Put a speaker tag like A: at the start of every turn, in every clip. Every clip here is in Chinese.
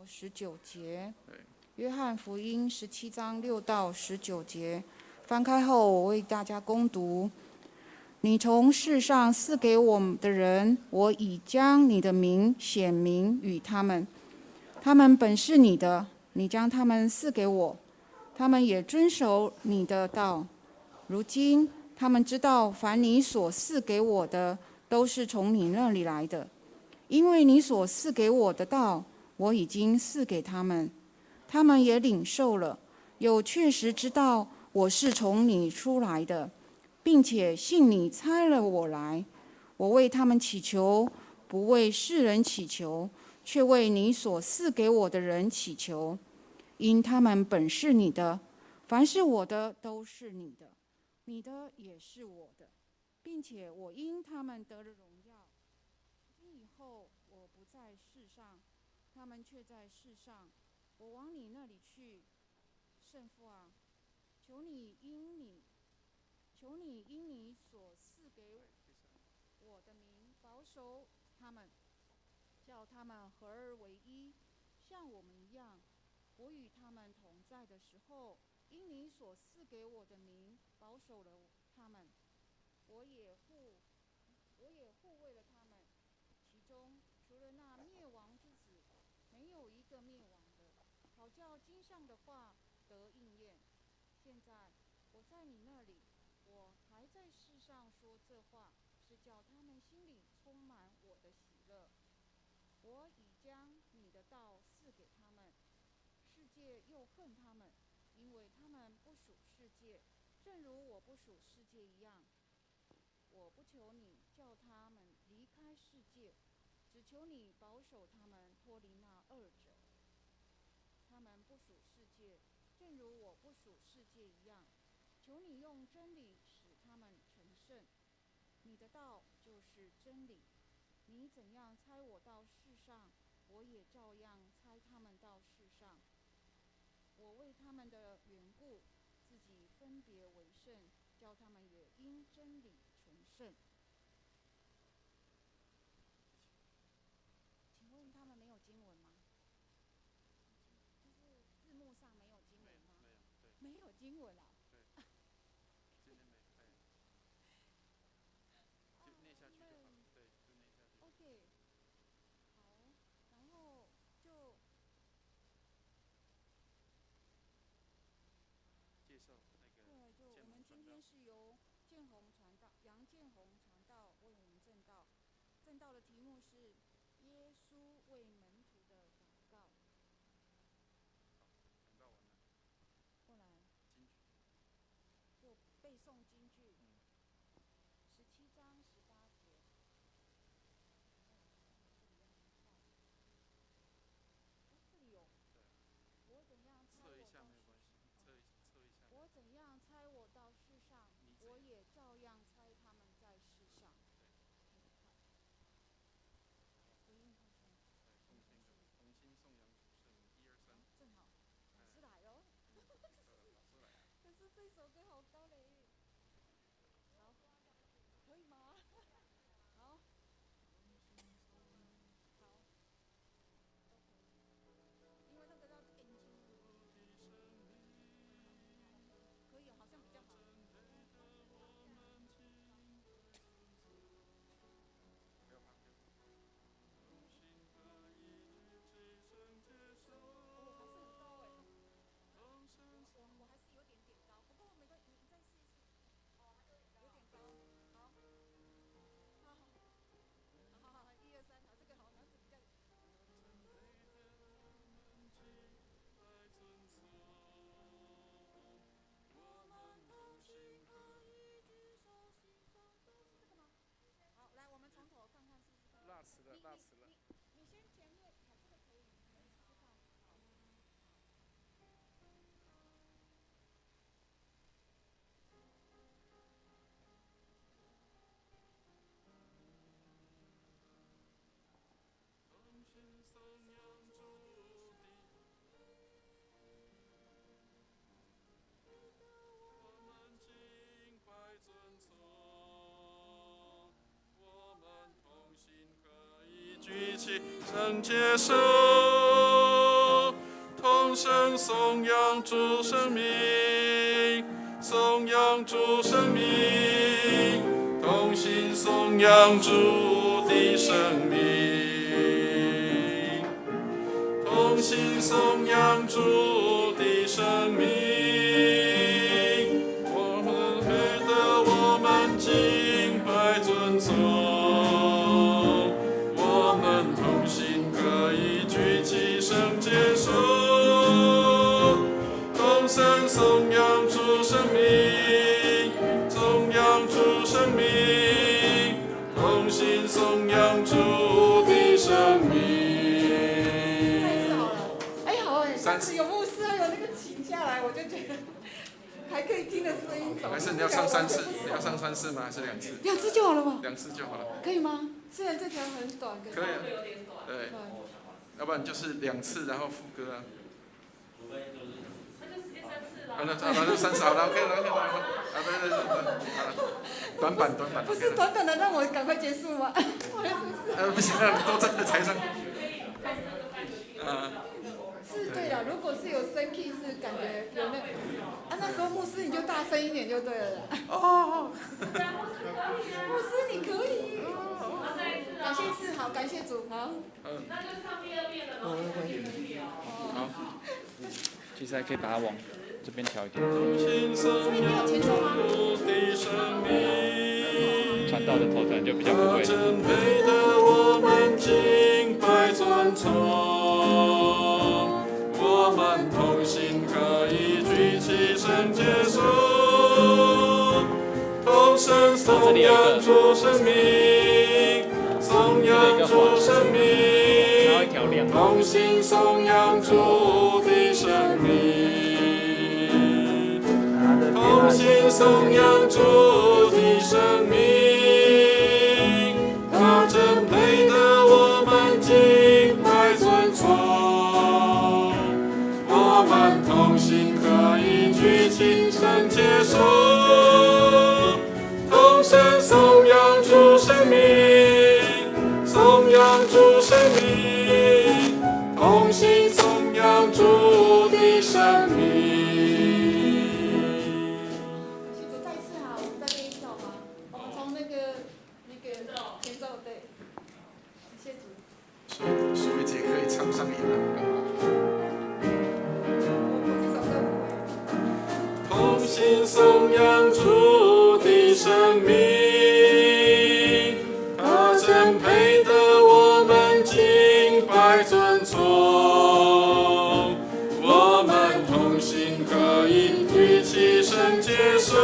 A: 19节。约翰福音17章6到19节。翻开后，我为大家攻读。你从世上赐给我们的人，我已将你的名显明与他们。他们本是你的，你将他们赐给我，他们也遵守你的道。如今他们知道，凡你所赐给我的，都是从你那里来的。因为你所赐给我的道，我已经赐给他们，他们也领受了，又确实知道我是从你出来的，并且信你差了我来。我为他们祈求，不为世人祈求，却为你所赐给我的人祈求，因他们本是你的，凡是我的都是你的，你的也是我的，并且我因他们得了荣耀。今以后我不在世上，他们却在世上。我往你那里去，圣父啊，求你因你所赐给我的名保守他们，叫他们合而为一，像我们一样。我与他们同在的时候，因你所赐给我的名保守了他们，我也护卫了他们。其中除了那灭亡之子，没有一个灭亡的，好叫经上的话得应验。现在我在你那里，我还在世上说这话，是叫他们心里充满我的喜乐。我已将你的道赐给他们，世界又恨他们，因为他们不属世界，正如我不属世界一样。我不求你叫他们离开世界，只求你保守他们脱离那恶者。他们不属世界，正如我不属世界一样。求你用真理使他们成圣。你的道就是真理。你怎样差我到世上，我也照样差他们到世上。我为他们的缘故，自己分别为圣，叫他们也因真理成圣。请问他们没有经文吗？就是字幕上没有经文吗？没有经文啊。
B: 今天没开，就念下去就好了。对，就念下去。
A: OK， 好，然后就
B: 介绍那个。
A: 对，就我们今天是由杨建宏传道为我们证道，证道的题目是耶稣为门徒的祷告。
B: 好，讲到完了。
A: 过来，
B: 金句。
A: 就背诵金句。17章18节。这里有。我怎样猜我到世上？
B: 测一下。
A: 我怎样猜我到世上，我也照样猜他们在世上。回应他说。
B: 同心颂扬主圣名，1、2、3。
A: 正好，老师来了。
B: 老师来了。
A: 可是这首歌好高嘞。好，可以吗？好。好。因为那个要眼睛。可以，好像比较好。
B: 不要怕。
A: 我还是有点高，不过没关系，你再试一次。有点高，好，好，1、2、3，好，这个好，然后这比较。这个吗？好，来，我们从头看看是不是可以。
B: 辣词了。
A: 你先前面，好，这个可以，你可以试试看。好。
B: 举起圣洁手。声颂扬主生命，颂扬主生命，同心颂扬主的生命，同心颂扬主的生命。我们配得我们敬拜尊崇，我们同心可以举起圣洁手，同声颂扬主生命，颂扬主生命，同心颂扬主的生命。
A: 太好了，哎，好哎，上次有牧师还有那个琴下来，我就觉得还可以听着声音走。
B: 还是你要唱3次？你要唱3次吗？还是2次
A: ？2次就好了吗
B: ？2次就好了。
A: 可以吗？虽然这条很短，
B: 可以啊。对。要不然就是2次，然后副歌啊。那就30好了，OK 了，对，短板。
A: 不是短短的，让我赶快结束吗？
B: 不行，那都真的才上。
A: 是对了，如果是有升 key， 是感觉有那时候牧师你就大声一点就对了。
B: 哦。
A: 牧师你可以。感谢是好，感谢主好。
C: 那就唱第2遍了，然后也可以哦。
D: 好，其实还可以把它往这边调一点。
A: 所以你有前奏吗？
D: 传到的头可能就比较不会。
B: 我们同心可以举起圣洁手，同声颂扬主生命，颂扬主生命，同心颂扬主的生命，同心颂扬主的生命，他真配得我们敬拜尊崇。我们同心可以举起圣洁手，同声颂扬主生命，颂扬主生命，同心颂扬主的生命。
A: 谢谢，再一次好，我们再练一首吗？我们从那个前奏对，谢谢主。
B: 苏一姐可以唱上瘾了。同心颂扬主的生命，他真配得我们敬拜尊崇。我们同心可以举起圣洁手，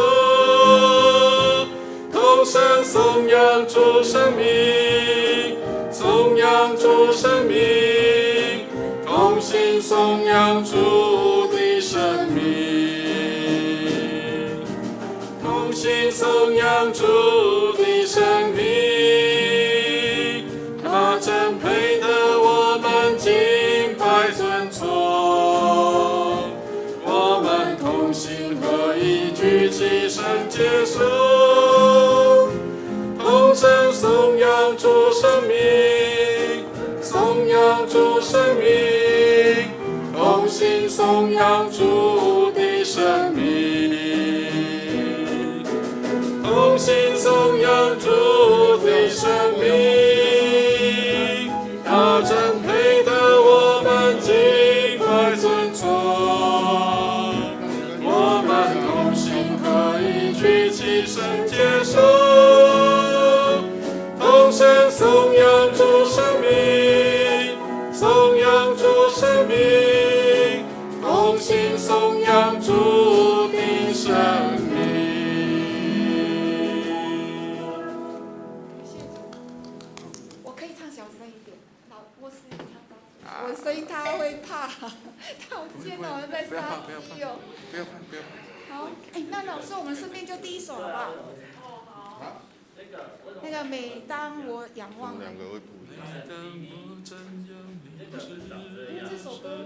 B: 同声颂扬主生命，颂扬主生命，同心颂扬主的生命。同心颂扬主的生命，他真配得我们敬拜尊崇。我们同心合意举起圣洁手，同声颂扬主生命，颂扬主生命，同心颂扬主的生命。同心颂扬主的生命，他真配得我们敬拜尊崇。我们同心合意举起圣洁手，同声颂扬主生命，颂扬主生命，同心颂扬主的生命。
A: 我声音他会怕，他好贱哦，在杀鸡哦。
B: 不要怕。
A: 好，那老师，我们顺便就第1首好不好？那个每当我仰望你。这首歌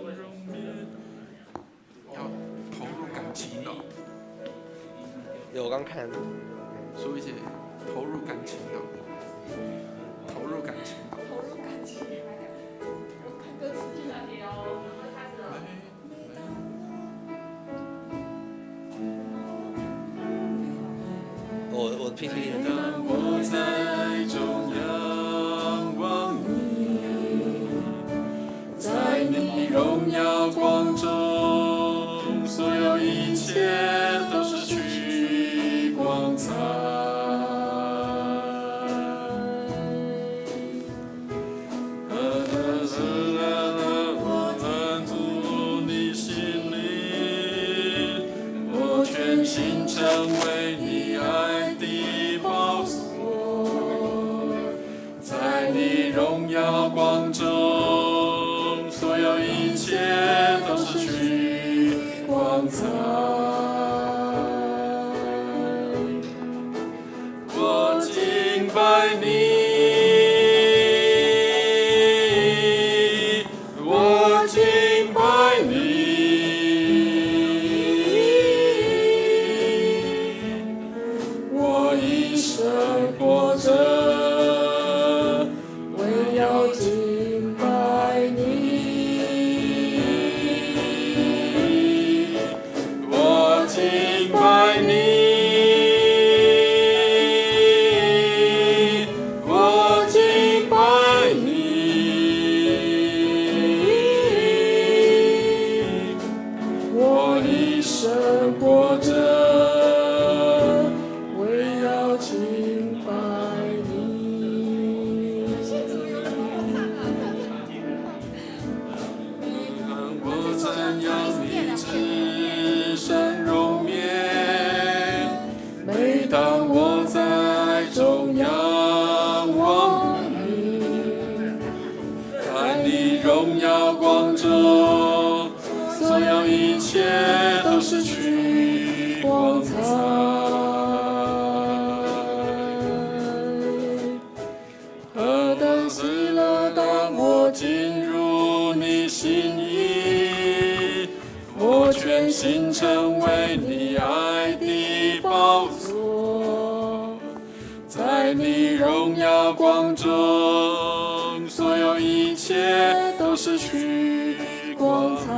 B: 要投入感情的。
E: 有，我刚看。
B: 苏一姐，投入感情的。投入感情。
A: 投入感情。我看歌词。每
E: 我 PPT
B: 当我在中仰望你，在你荣耀光中，所有一切都失去光彩。我满足你心灵，我全心成为你爱的宝所，在你荣耀光中，所有一切都失去光彩。我敬拜你，我敬拜你，我一生活着，为要敬拜你。我敬拜你，我敬拜你，我一生活着，为要敬拜你。我怎样你至圣容颜，每当我在中仰望你，在你荣耀光中，所有一切都失去光彩。何等喜乐，当我进入你心意，我全心成为你爱的宝座，在你荣耀光中，所有一切都失去光彩。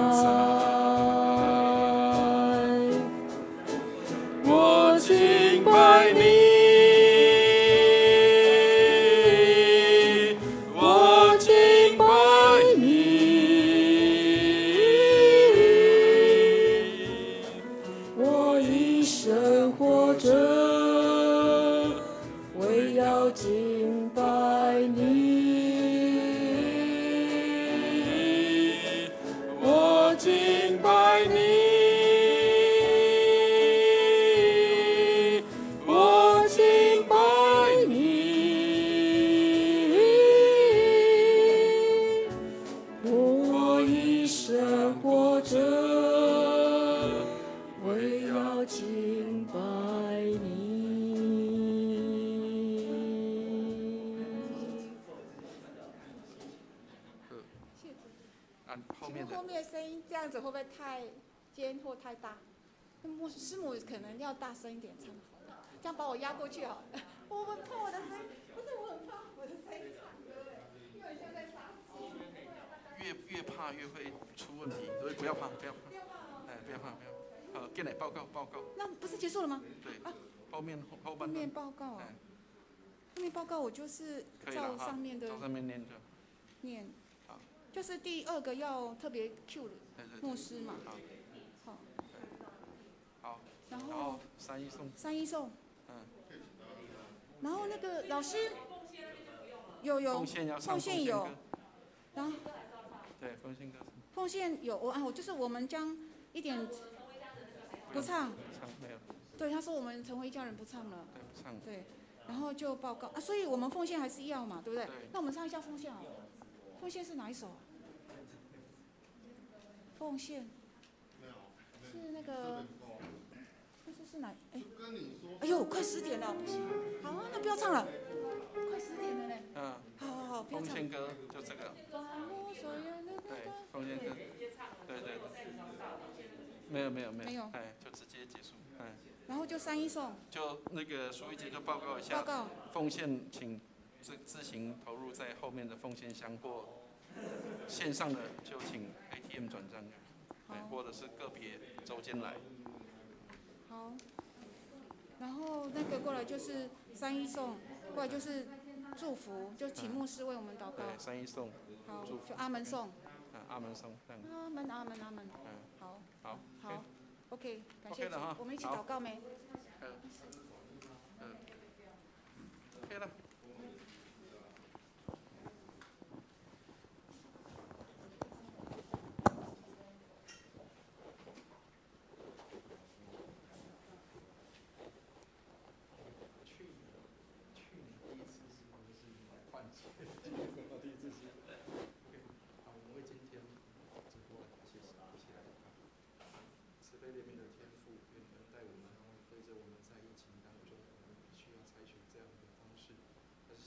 B: 我敬拜你，我敬拜你，我一生活着，为要敬拜你，我敬拜你，我敬拜你，我一生活着，为要敬拜你。按后面的
A: 后面声音这样子会不会太尖或太大？师母可能要大声一点唱好了，这样把我压过去好了。我很怕我的声音，不是我很怕我的声音唱歌哎，因为我现在在杀鸡。
B: 越怕越会出问题，所以不要怕，不要怕，不要怕，不要怕。进来报告。
A: 那不是结束了吗？
B: 对，
A: 啊，
B: 后半段
A: 面报告啊，后面报告我就是照上面的
B: 照上面念就
A: 念，
B: 好，
A: 就是第2个要特别 Q 的牧师嘛。好，
B: 好，
A: 然后
B: 三一颂，
A: 然后那个老师有
B: 奉献要唱
A: 奉献有
B: 歌，
A: 然后
B: 对，奉献歌
A: 奉献有我就是我们将一点不唱，
B: 唱没有，
A: 对，他说我们成为一家人不唱了，
B: 对，不唱，
A: 对，然后就报告啊，所以我们奉献还是要嘛，对不对？
B: 对
A: 那我们唱一下奉献好了，奉献是哪一首啊？奉献是那个，是哪？哎呦，快10点了，不行，好啊，那不要唱了，快10点了呢。好，不要唱。
B: 奉献歌就这个，对，奉献歌，对，没有，哎，就直接结束，哎。
A: 然后就3一颂，
B: 就那个苏一杰就报告一下，奉献请自行投入在后面的奉献箱或线上的就请 ATM 转账，或者是个别周间来。
A: 好，然然后那个过来就是三一颂，过来就是祝福，就请牧师为我们祷告。
B: 对，三一颂，
A: 好，
B: 祝福
A: 就阿门颂。
B: 阿门颂，这样。
A: 阿门阿门阿门。好。好。OK， 感谢主，我们一起祷告没
B: ？OK 了。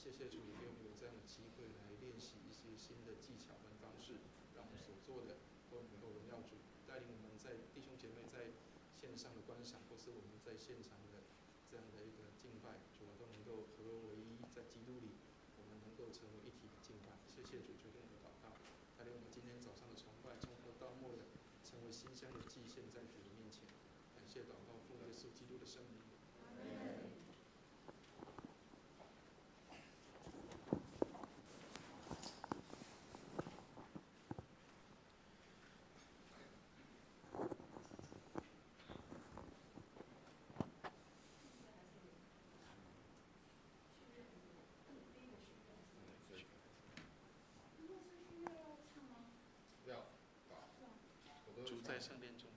B: 谢谢主，给我们有这样的机会来练习一些新的技巧跟方式，让我们所做的都能够荣耀主，带领我们在弟兄姐妹在线上的观赏，或是我们在现场的这样的一个敬拜，主啊都能够合而为一，在基督里，我们能够成为一体的敬拜。谢谢主，垂听我们的祷告，带领我们今天早上的崇拜，从头到末的成为馨香的祭献在主的面前。感谢祷告，奉耶稣基督的圣名。主在圣殿中。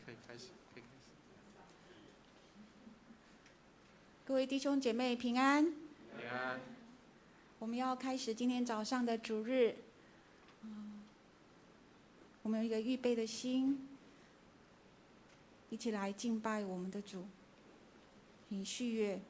B: 可以开始。
A: 各位弟兄姐妹平安。
B: 平安。
A: 我们要开始今天早上的主日。我们有一个预备的心，一起来敬拜我们的主。请续乐。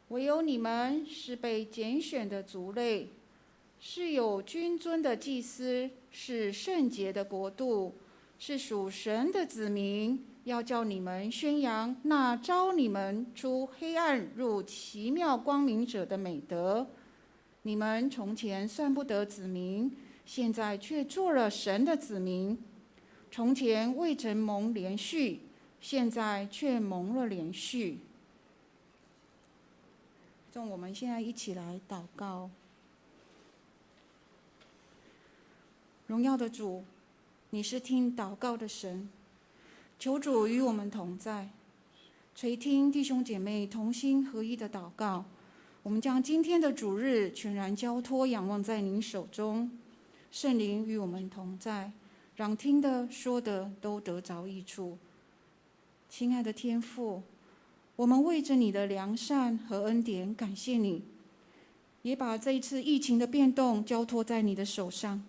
A: 唯有你们是被拣选的族类，是有君尊的祭司，是圣洁的国度，是属神的子民，要叫你们宣扬那召你们出黑暗入奇妙光明者的美德。你们从前算不得子民，现在却做了神的子民；从前未曾蒙连续，现在却蒙了连续。我们现在一起来祷告。荣耀的主，你是听祷告的神，求主与我们同在，垂听弟兄姐妹同心合一的祷告。我们将今天的主日全然交托仰望在您手中，圣灵与我们同在，让听的说的都得着益处。亲爱的天父，我们为着你的良善和恩典感谢你，也把这一次疫情的变动交托在你的手上。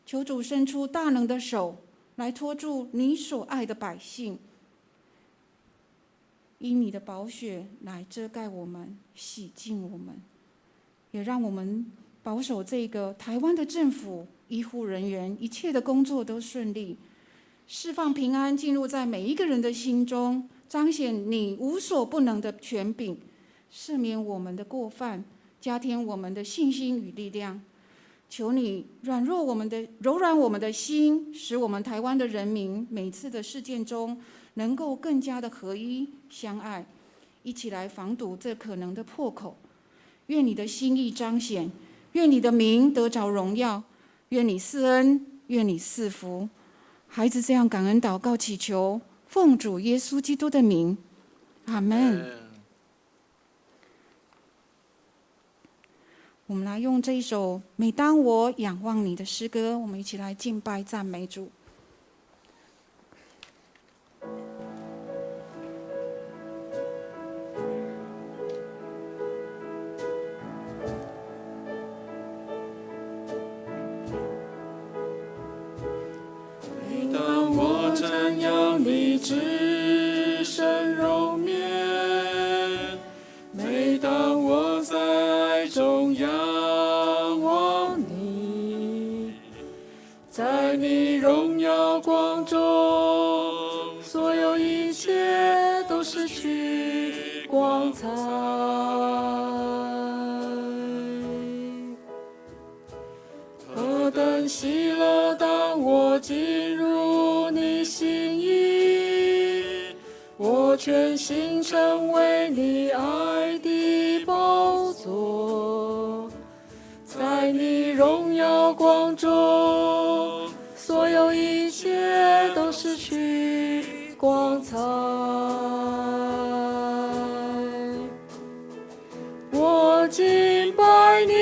A: 求主伸出大能的手来托住你所爱的百姓，因你的宝血来遮盖我们，洗净我们，也让我们保守这个台湾的政府、医护人员一切的工作都顺利，释放平安进入在每一个人的心中，彰显你无所不能的权柄，赦免我们的过犯，加添我们的信心与力量。求你柔软我们的心，使我们台湾的人民每次的事件中能够更加的合一相爱，一起来防堵这可能的破口。愿你的心意彰显，愿你的名得着荣耀，愿你赐恩，愿你赐福。孩子这样感恩祷告祈求，奉主耶稣基督的名，阿们。我们来用这一首《每当我仰望你》的诗歌，我们一起来敬拜赞美主。
B: 每当我瞻仰你至圣容面，每当我在爱中仰望你，在你荣耀光中，所有一切都失去光彩。何等喜乐，当我进入你心意，我全心成为你爱的宝座。在你荣耀光中，所有一切都失去光彩。我敬拜你，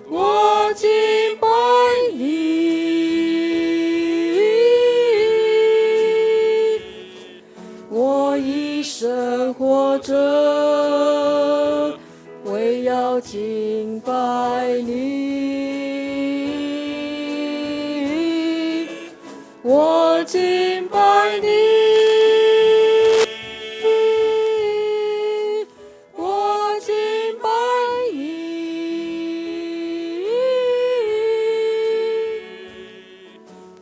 B: 我敬拜你，我一生活着，为要敬拜你，我敬拜你，我敬拜你，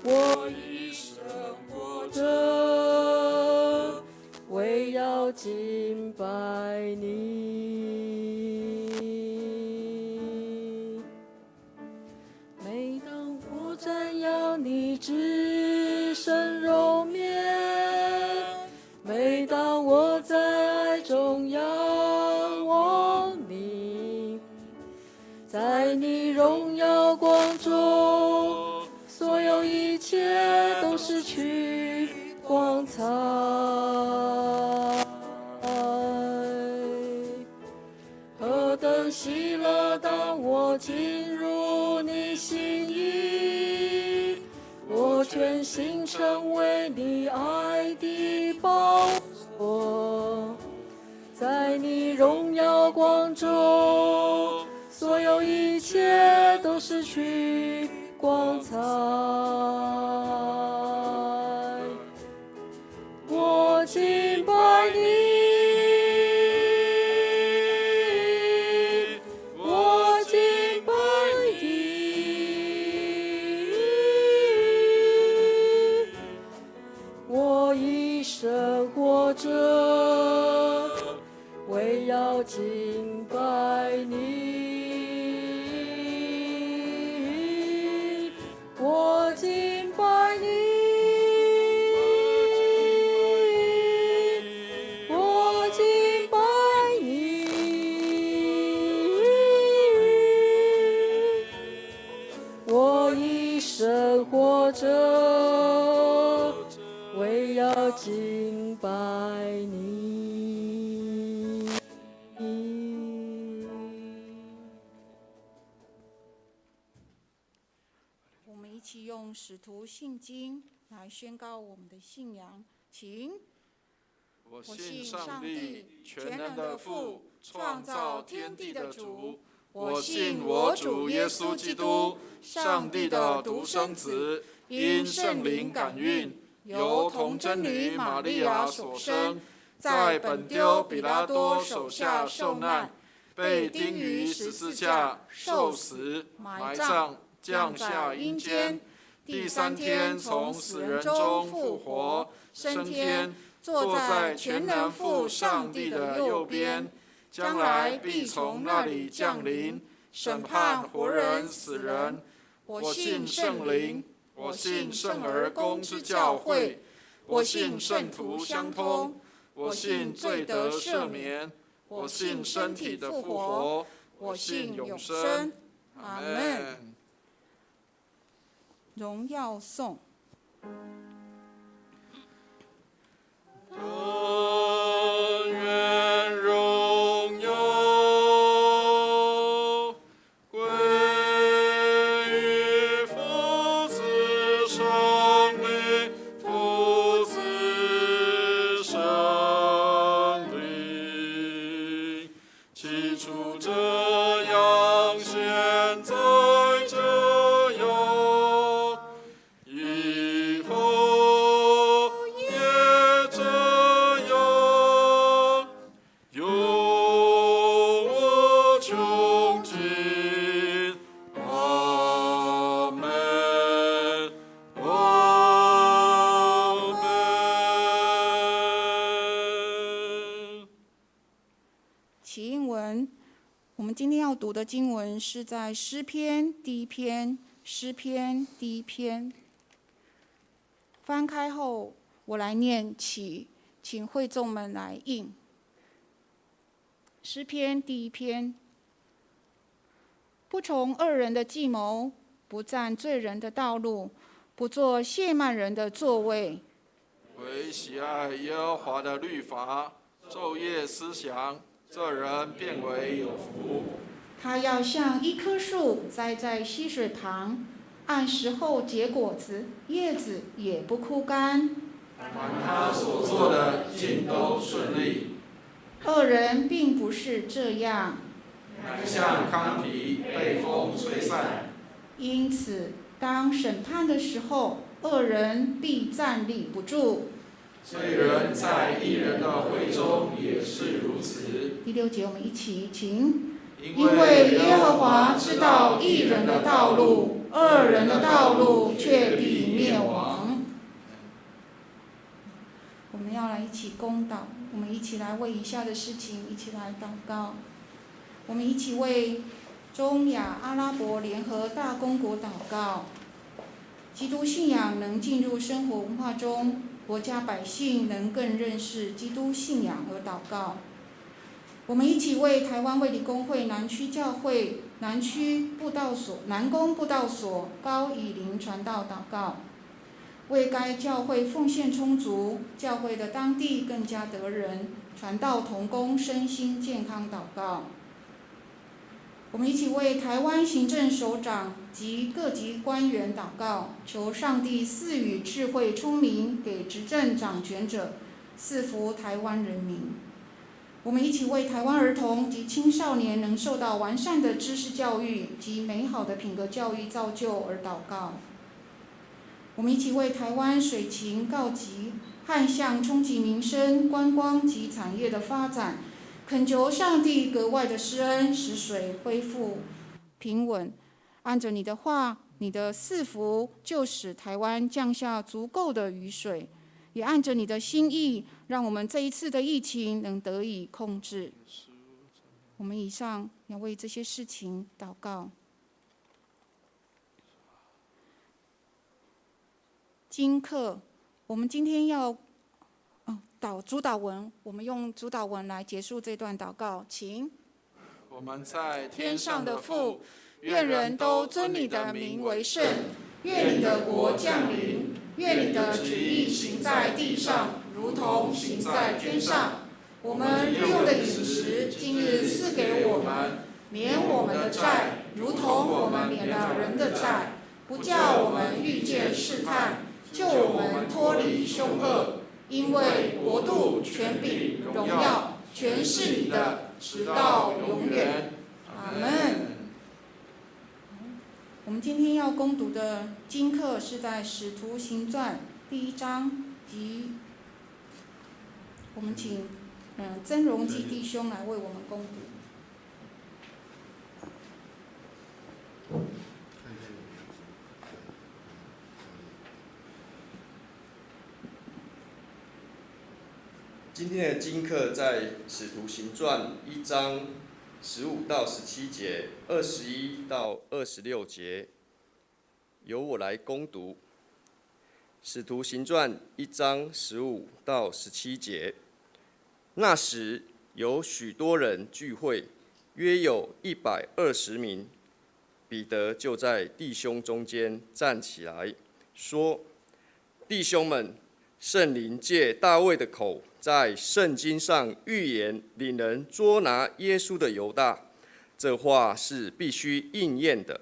B: 我一生活着，为要敬拜你。每当我瞻仰你至圣容面，每当我在爱中仰望你，在你荣耀光中，所有一切都失去光彩。何等喜乐，当我进入你心意，我全心成为你爱的宝座。在你荣耀光中，所有一切都失去光彩。我敬拜你，我敬拜你，我一生活着，为要敬拜你，我敬拜你，我敬拜你，我一生活着，为要敬拜你。
A: 我们一起用使徒信经来宣告我们的信仰，请。
B: 我信上帝，全能的父，创造天地的主。我信我主耶稣基督，上帝的独生子，因圣灵感孕，由童贞女玛利亚所生，在本丢彼拉多手下受难，被钉于十字架，受死，埋葬，降下阴间，第3天从死人中复活，升天，坐在全能父上帝的右边，将来必从那里降临，审判活人死人。我信圣灵，我信圣而公之教会，我信圣徒相通，我信罪得赦免，我信身体的复活，我信永生。阿们。
A: 荣耀颂。
B: 但愿荣耀归于父子圣灵，父子圣灵。起初这样，现在这样，以后也这样，永无穷尽。阿门，阿门。
A: 起应文，我们今天要读的经文是在诗篇第1篇，诗篇第1篇。翻开后，我来念起，请会众们来应。诗篇第1篇，不从恶人的计谋，不占罪人的道路，不做亵慢人的座位。
B: 唯喜爱耶和华的律法，昼夜思想，这人便为有福。
A: 他要像一棵树栽在溪水旁，按时候结果子，叶子也不枯干。
B: 凡他所做的尽都顺利。
A: 恶人并不是这样，
B: 乃像糠皮被风吹散。
A: 因此当审判的时候，恶人必站立不住。
B: 罪人在义人的会中也是如此。
A: 第6节，我们一起请。
B: 因为耶和华知道义人的道路，恶人的道路却必灭亡。
A: 我们要来一起公祷，我们一起来为以下的事情一起来祷告。我们一起为中亚阿拉伯联合大公国祷告，基督信仰能进入生活文化中，国家百姓能更认识基督信仰而祷告。我们一起为台湾卫理公会南区教会南区布道所南宫布道所高以林传道祷告，为该教会奉献充足，教会的当地更加得人，传道同工身心健康祷告。我们一起为台湾行政首长及各级官员祷告，求上帝赐予智慧聪明给执政掌权者，赐福台湾人民。我们一起为台湾儿童及青少年能受到完善的知识教育及美好的品格教育造就而祷告。我们一起为台湾水情告急，旱象冲击民生、观光及产业的发展，恳求上帝格外的施恩，使水恢复平稳。按着你的话，你的赐福就使台湾降下足够的雨水，也按着你的心意，让我们这一次的疫情能得以控制。我们以上要为这些事情祷告。经课，我们今天要主祷文，我们用主祷文来结束这段祷告，请。
B: 我们在
A: 天上的父，愿人都尊你的名为圣，愿你的国降临，愿你的旨意行在地上，如同行在天上。我们日用的饮食，今日赐给我们，免我们的债，如同我们免了人的债，不叫我们遇见试探，救我们脱离凶恶。因为国度、权柄、荣耀，全是你的，直到永远。阿们。我们今天要攻读的经课是在《使徒行传》第1章，及我们请曾荣基弟兄来为我们攻读。
E: 今天的经课在《使徒行传》1章15到17节、21到26节，由我来攻读。《使徒行传》1章15到17节，那时有许多人聚会，约有120名。彼得就在弟兄中间站起来，说：“弟兄们，圣灵借大卫的口，在圣经上预言领人捉拿耶稣的犹大，这话是必须应验的。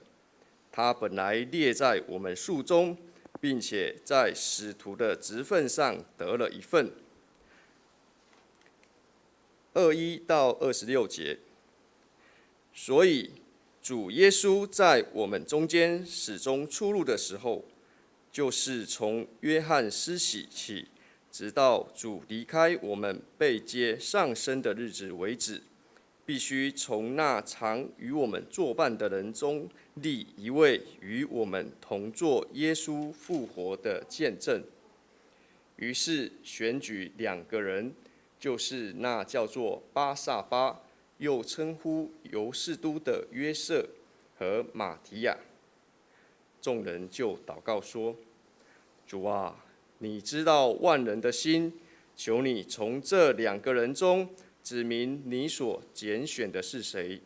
E: 他本来列在我们数中，并且在使徒的职分上得了一份。21到26节，所以主耶稣在我们中间始终出入的时候，就是从约翰施洗起，直到主离开我们被接上升的日子为止，必须从那常与我们作伴的人中立一位与我们同作耶稣复活的见证。于是选举2个人，就是那叫做巴撒巴，又称呼犹士都的约瑟和马提亚。众人就祷告说：主啊，你知道万人的心，求你从这2个人中指明你所拣选的是谁，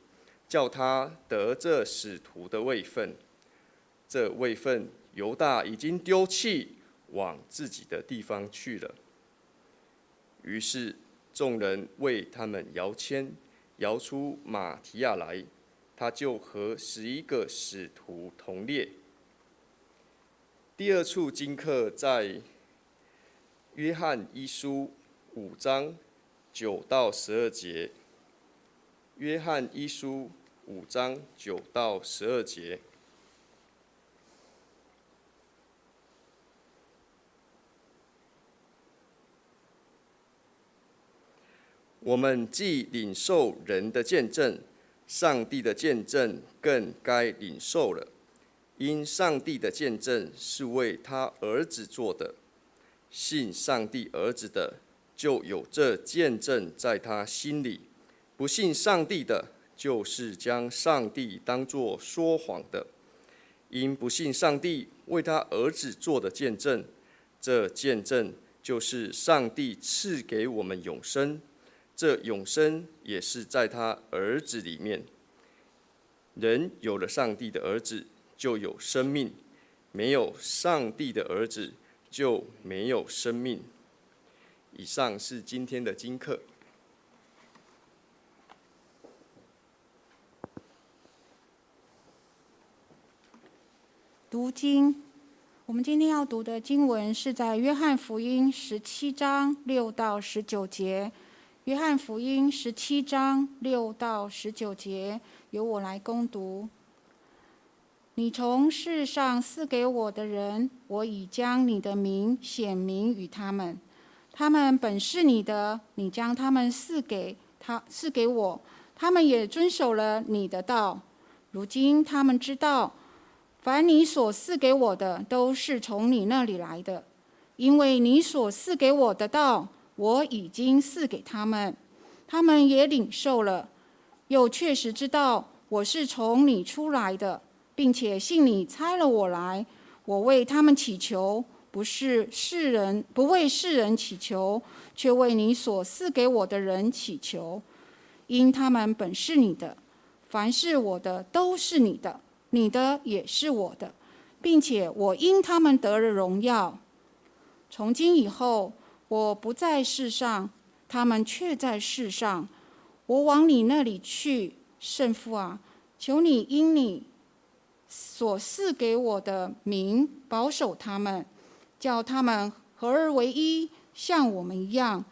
E: 叫他得这使徒的位分。这位分犹大已经丢弃，往自己的地方去了。于是众人为他们摇签，摇出马提亚来，他就和11个使徒同列。第二处经课在约翰一书5章9到12节。约翰一书5章9到12节。我们既领受人的见证，上帝的见证更该领受了。因上帝的见证是为他儿子做的，信上帝儿子的，就有这见证在他心里；不信上帝的，就是将上帝当作说谎的。因不信上帝为他儿子做的见证，这见证就是上帝赐给我们永生，这永生也是在他儿子里面。人有了上帝的儿子，就有生命；没有上帝的儿子，就没有生命。以上是今天的经课。
A: 读经，我们今天要读的经文是在约翰福音17章6到19节。约翰福音17章6到19节，由我来攻读。你从世上赐给我的人，我已将你的名显明与他们。他们本是你的，你将他们赐给我，他们也遵守了你的道。如今他们知道，凡你所赐给我的，都是从你那里来的，因为你所赐给我的道，我已经赐给他们，他们也领受了，又确实知道我是从你出来的，并且信你差了我来。我为他们祈求，不为世人祈求，却为你所赐给我的人祈求，因他们本是你的，凡是我的都是你的，你的也是我的，并且我因他们得了荣耀。从今以后，我不在世上，他们却在世上。我往你那里去，圣父啊，求你因你所赐给我的名保守他们，叫他们合而为一，像我们一样。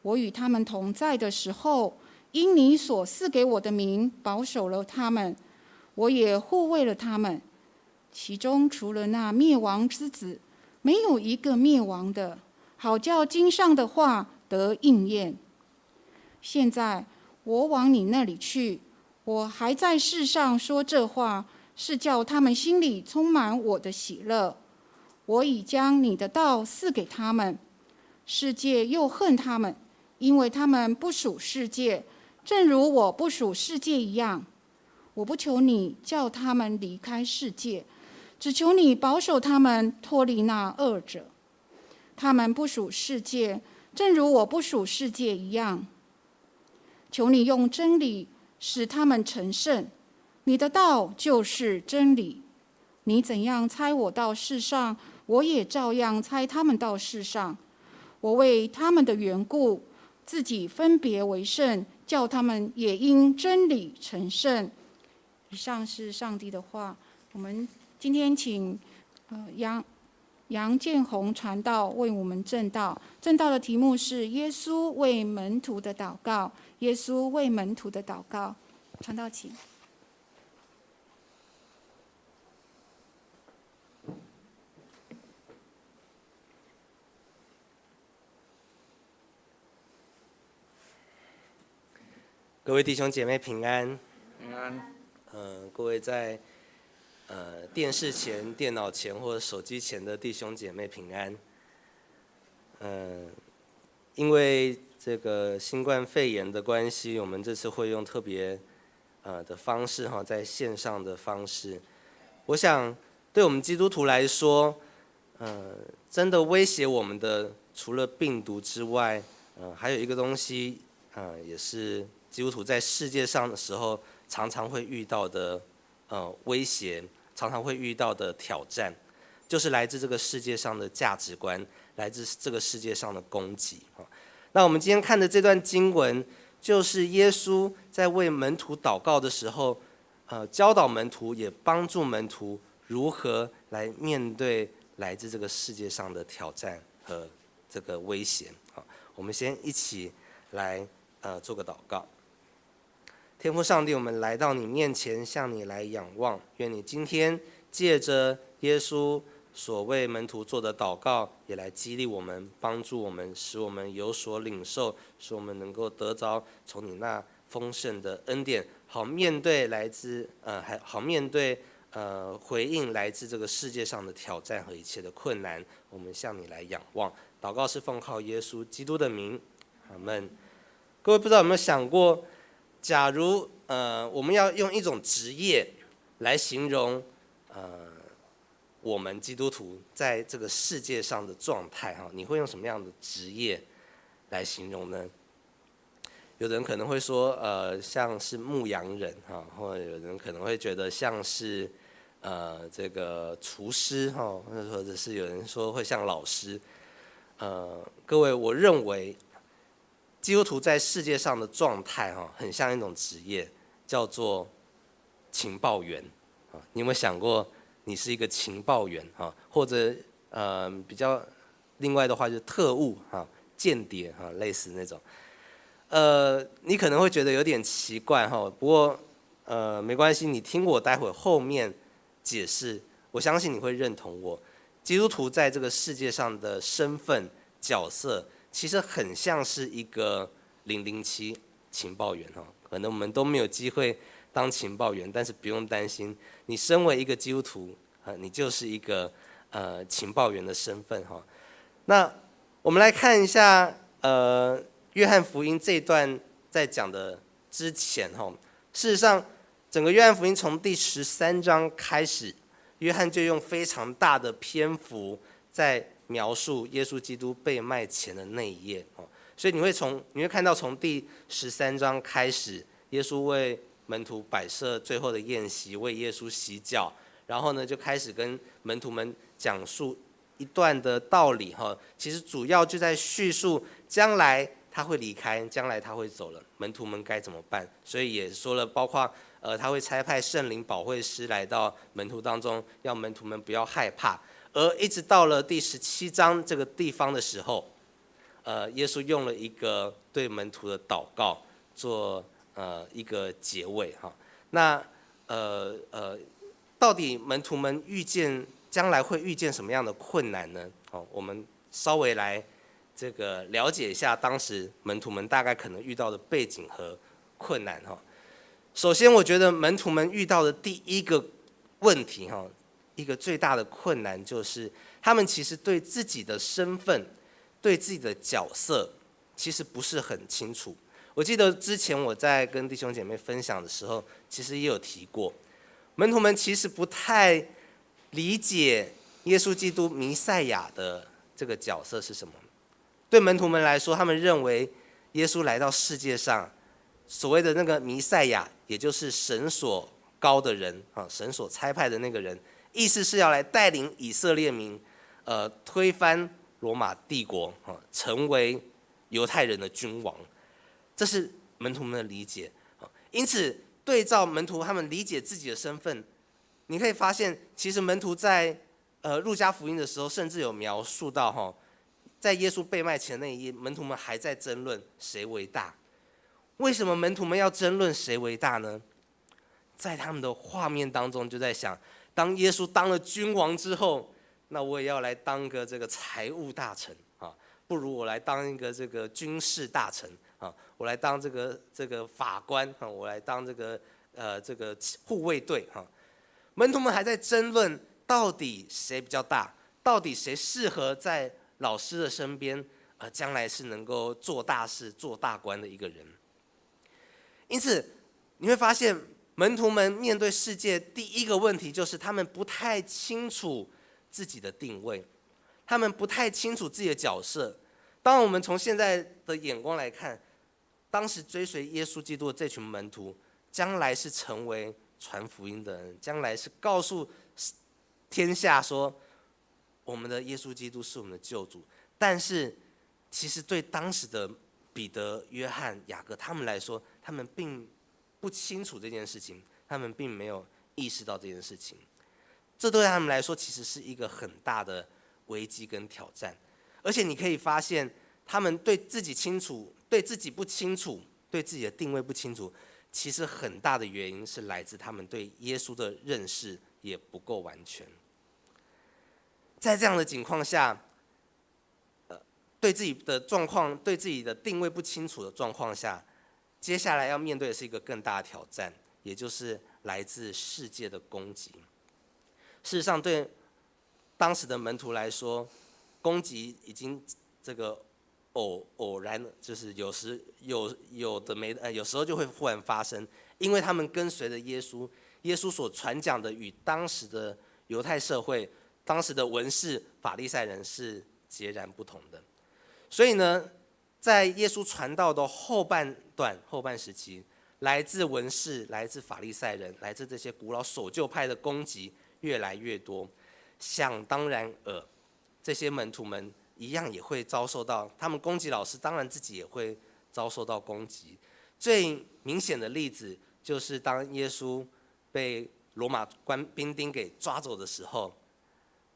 A: 我与他们同在的时候，因你所赐给我的名保守了他们，我也护卫了他们。其中除了那灭亡之子，没有一个灭亡的，好叫经上的话得应验。现在我往你那里去，我还在世上说这话，是叫他们心里充满我的喜乐。我已将你的道赐给他们，世界又恨他们，因为他们不属世界，正如我不属世界一样。我不求你叫他们离开世界，只求你保守他们脱离那恶者。他们不属世界，正如我不属世界一样。求你用真理使他们成圣，你的道就是真理。你怎样差我到世上，我也照样差他们到世上。我为他们的缘故，自己分别为圣，叫他们也因真理成圣。以上是上帝的话。我们今天请杨建宏传道为我们证道。证道的题目是耶稣为门徒的祷告。耶稣为门徒的祷告。传道请。
F: 各位弟兄姐妹平安。
D: 平安。
F: 各位在电视前、电脑前或者手机前的弟兄姐妹平安。因为这个新冠肺炎的关系，我们这次会用特别的方式哈，在线上的方式。我想对我们基督徒来说，真的威胁我们的除了病毒之外，还有一个东西，也是基督徒在世界上的时候常常会遇到的威胁，常常会遇到的挑战，就是来自这个世界上的价值观，来自这个世界上的攻击。那我们今天看的这段经文，就是耶稣在为门徒祷告的时候，教导门徒，也帮助门徒如何来面对来自这个世界上的挑战和这个威胁。我们先一起来做个祷告。天父上帝，我们来到你面前，向你来仰望，愿你今天借着耶稣所为门徒做的祷告，也来激励我们，帮助我们，使我们有所领受，使我们能够得着从你那丰盛的恩典，好面对来自好面对回应来自这个世界上的挑战和一切的困难。我们向你来仰望，祷告是奉靠耶稣基督的名，阿们。各位不知道有没有想过，假如我们要用一种职业来形容我们基督徒在这个世界上的状态，你会用什么样的职业来形容呢？有的人可能会说像是牧羊人，或者有人可能会觉得像是这个厨师，或者是有人说会像老师。各位，我认为基督徒在世界上的状态很像一种职业，叫做情报员。你有没有想过你是一个情报员，或者比较另外的话就是特务，间谍，类似那种。你可能会觉得有点奇怪，不过没关系，你听我待会后面解释，我相信你会认同我。基督徒在这个世界上的身份角色，其实很像是一个007情报员，可能我们都没有机会当情报员，但是不用担心，你身为一个基督徒，你就是一个情报员的身份。那我们来看一下约翰福音这一段在讲的之前，事实上整个约翰福音从第13章开始，约翰就用非常大的篇幅在描述耶稣基督被卖前的那一页。所以你会看到从第13章开始，耶稣为门徒摆设最后的宴席，为耶稣洗脚，然后呢就开始跟门徒们讲述一段的道理，其实主要就在叙述将来他会离开，将来他会走了，门徒们该怎么办。所以也说了，包括他会差派圣灵保惠师来到门徒当中，要门徒们不要害怕。而一直到了第17章这个地方的时候，耶稣用了一个对门徒的祷告做一个结尾。那到底门徒们将来会遇见什么样的困难呢？我们稍微来这个了解一下当时门徒们大概可能遇到的背景和困难。首先我觉得门徒们遇到的第一个问题，一个最大的困难就是他们其实对自己的身份，对自己的角色，其实不是很清楚。我记得之前我在跟弟兄姐妹分享的时候，其实也有提过，门徒们其实不太理解耶稣基督弥赛亚的这个角色是什么。对门徒们来说，他们认为耶稣来到世界上，所谓的那个弥赛亚，也就是神所高的人啊，神所差派的那个人，意思是要来带领以色列民，推翻罗马帝国啊，成为犹太人的君王。这是门徒们的理解。因此，对照门徒他们理解自己的身份，你可以发现，其实门徒在路加福音的时候，甚至有描述到在耶稣被卖前那一页，门徒们还在争论谁为大。为什么门徒们要争论谁为大呢？在他们的画面当中，就在想，当耶稣当了君王之后，那我也要来当个这个财务大臣啊，不如我来当一个这个军事大臣啊，我来当这个法官啊，我来当这个护卫队哈。门徒们还在争论到底谁比较大，到底谁适合在老师的身边，将来是能够做大事、做大官的一个人。因此，你会发现门徒们面对世界第一个问题就是他们不太清楚自己的定位，他们不太清楚自己的角色。当我们从现在的眼光来看，当时追随耶稣基督的这群门徒，将来是成为传福音的人，将来是告诉天下说，我们的耶稣基督是我们的救主。但是，其实对当时的彼得、约翰、雅各他们来说，他们并不清楚这件事情，他们并没有意识到这件事情。这对他们来说，其实是一个很大的危机跟挑战。而且你可以发现，他们对自己清楚，对自己不清楚，对自己的定位不清楚，其实很大的原因是来自他们对耶稣的认识也不够完全。在这样的情况下，对自己的状况、对自己的定位不清楚的状况下，接下来要面对的是一个更大的挑战，也就是来自世界的攻击。事实上，对当时的门徒来说，攻击已经这个偶然，就是有时候就会忽然发生，因为他们跟随着耶稣，耶稣所传讲的与当时的犹太社会、当时的文士、法利赛人是截然不同的。所以呢，在耶稣传道的后半时期，来自文士、来自法利赛人、来自这些古老守旧派的攻击越来越多。想当然这些门徒们一样也会遭受到，他们攻击老师，当然自己也会遭受到攻击。最明显的例子就是当耶稣被罗马兵丁给抓走的时候，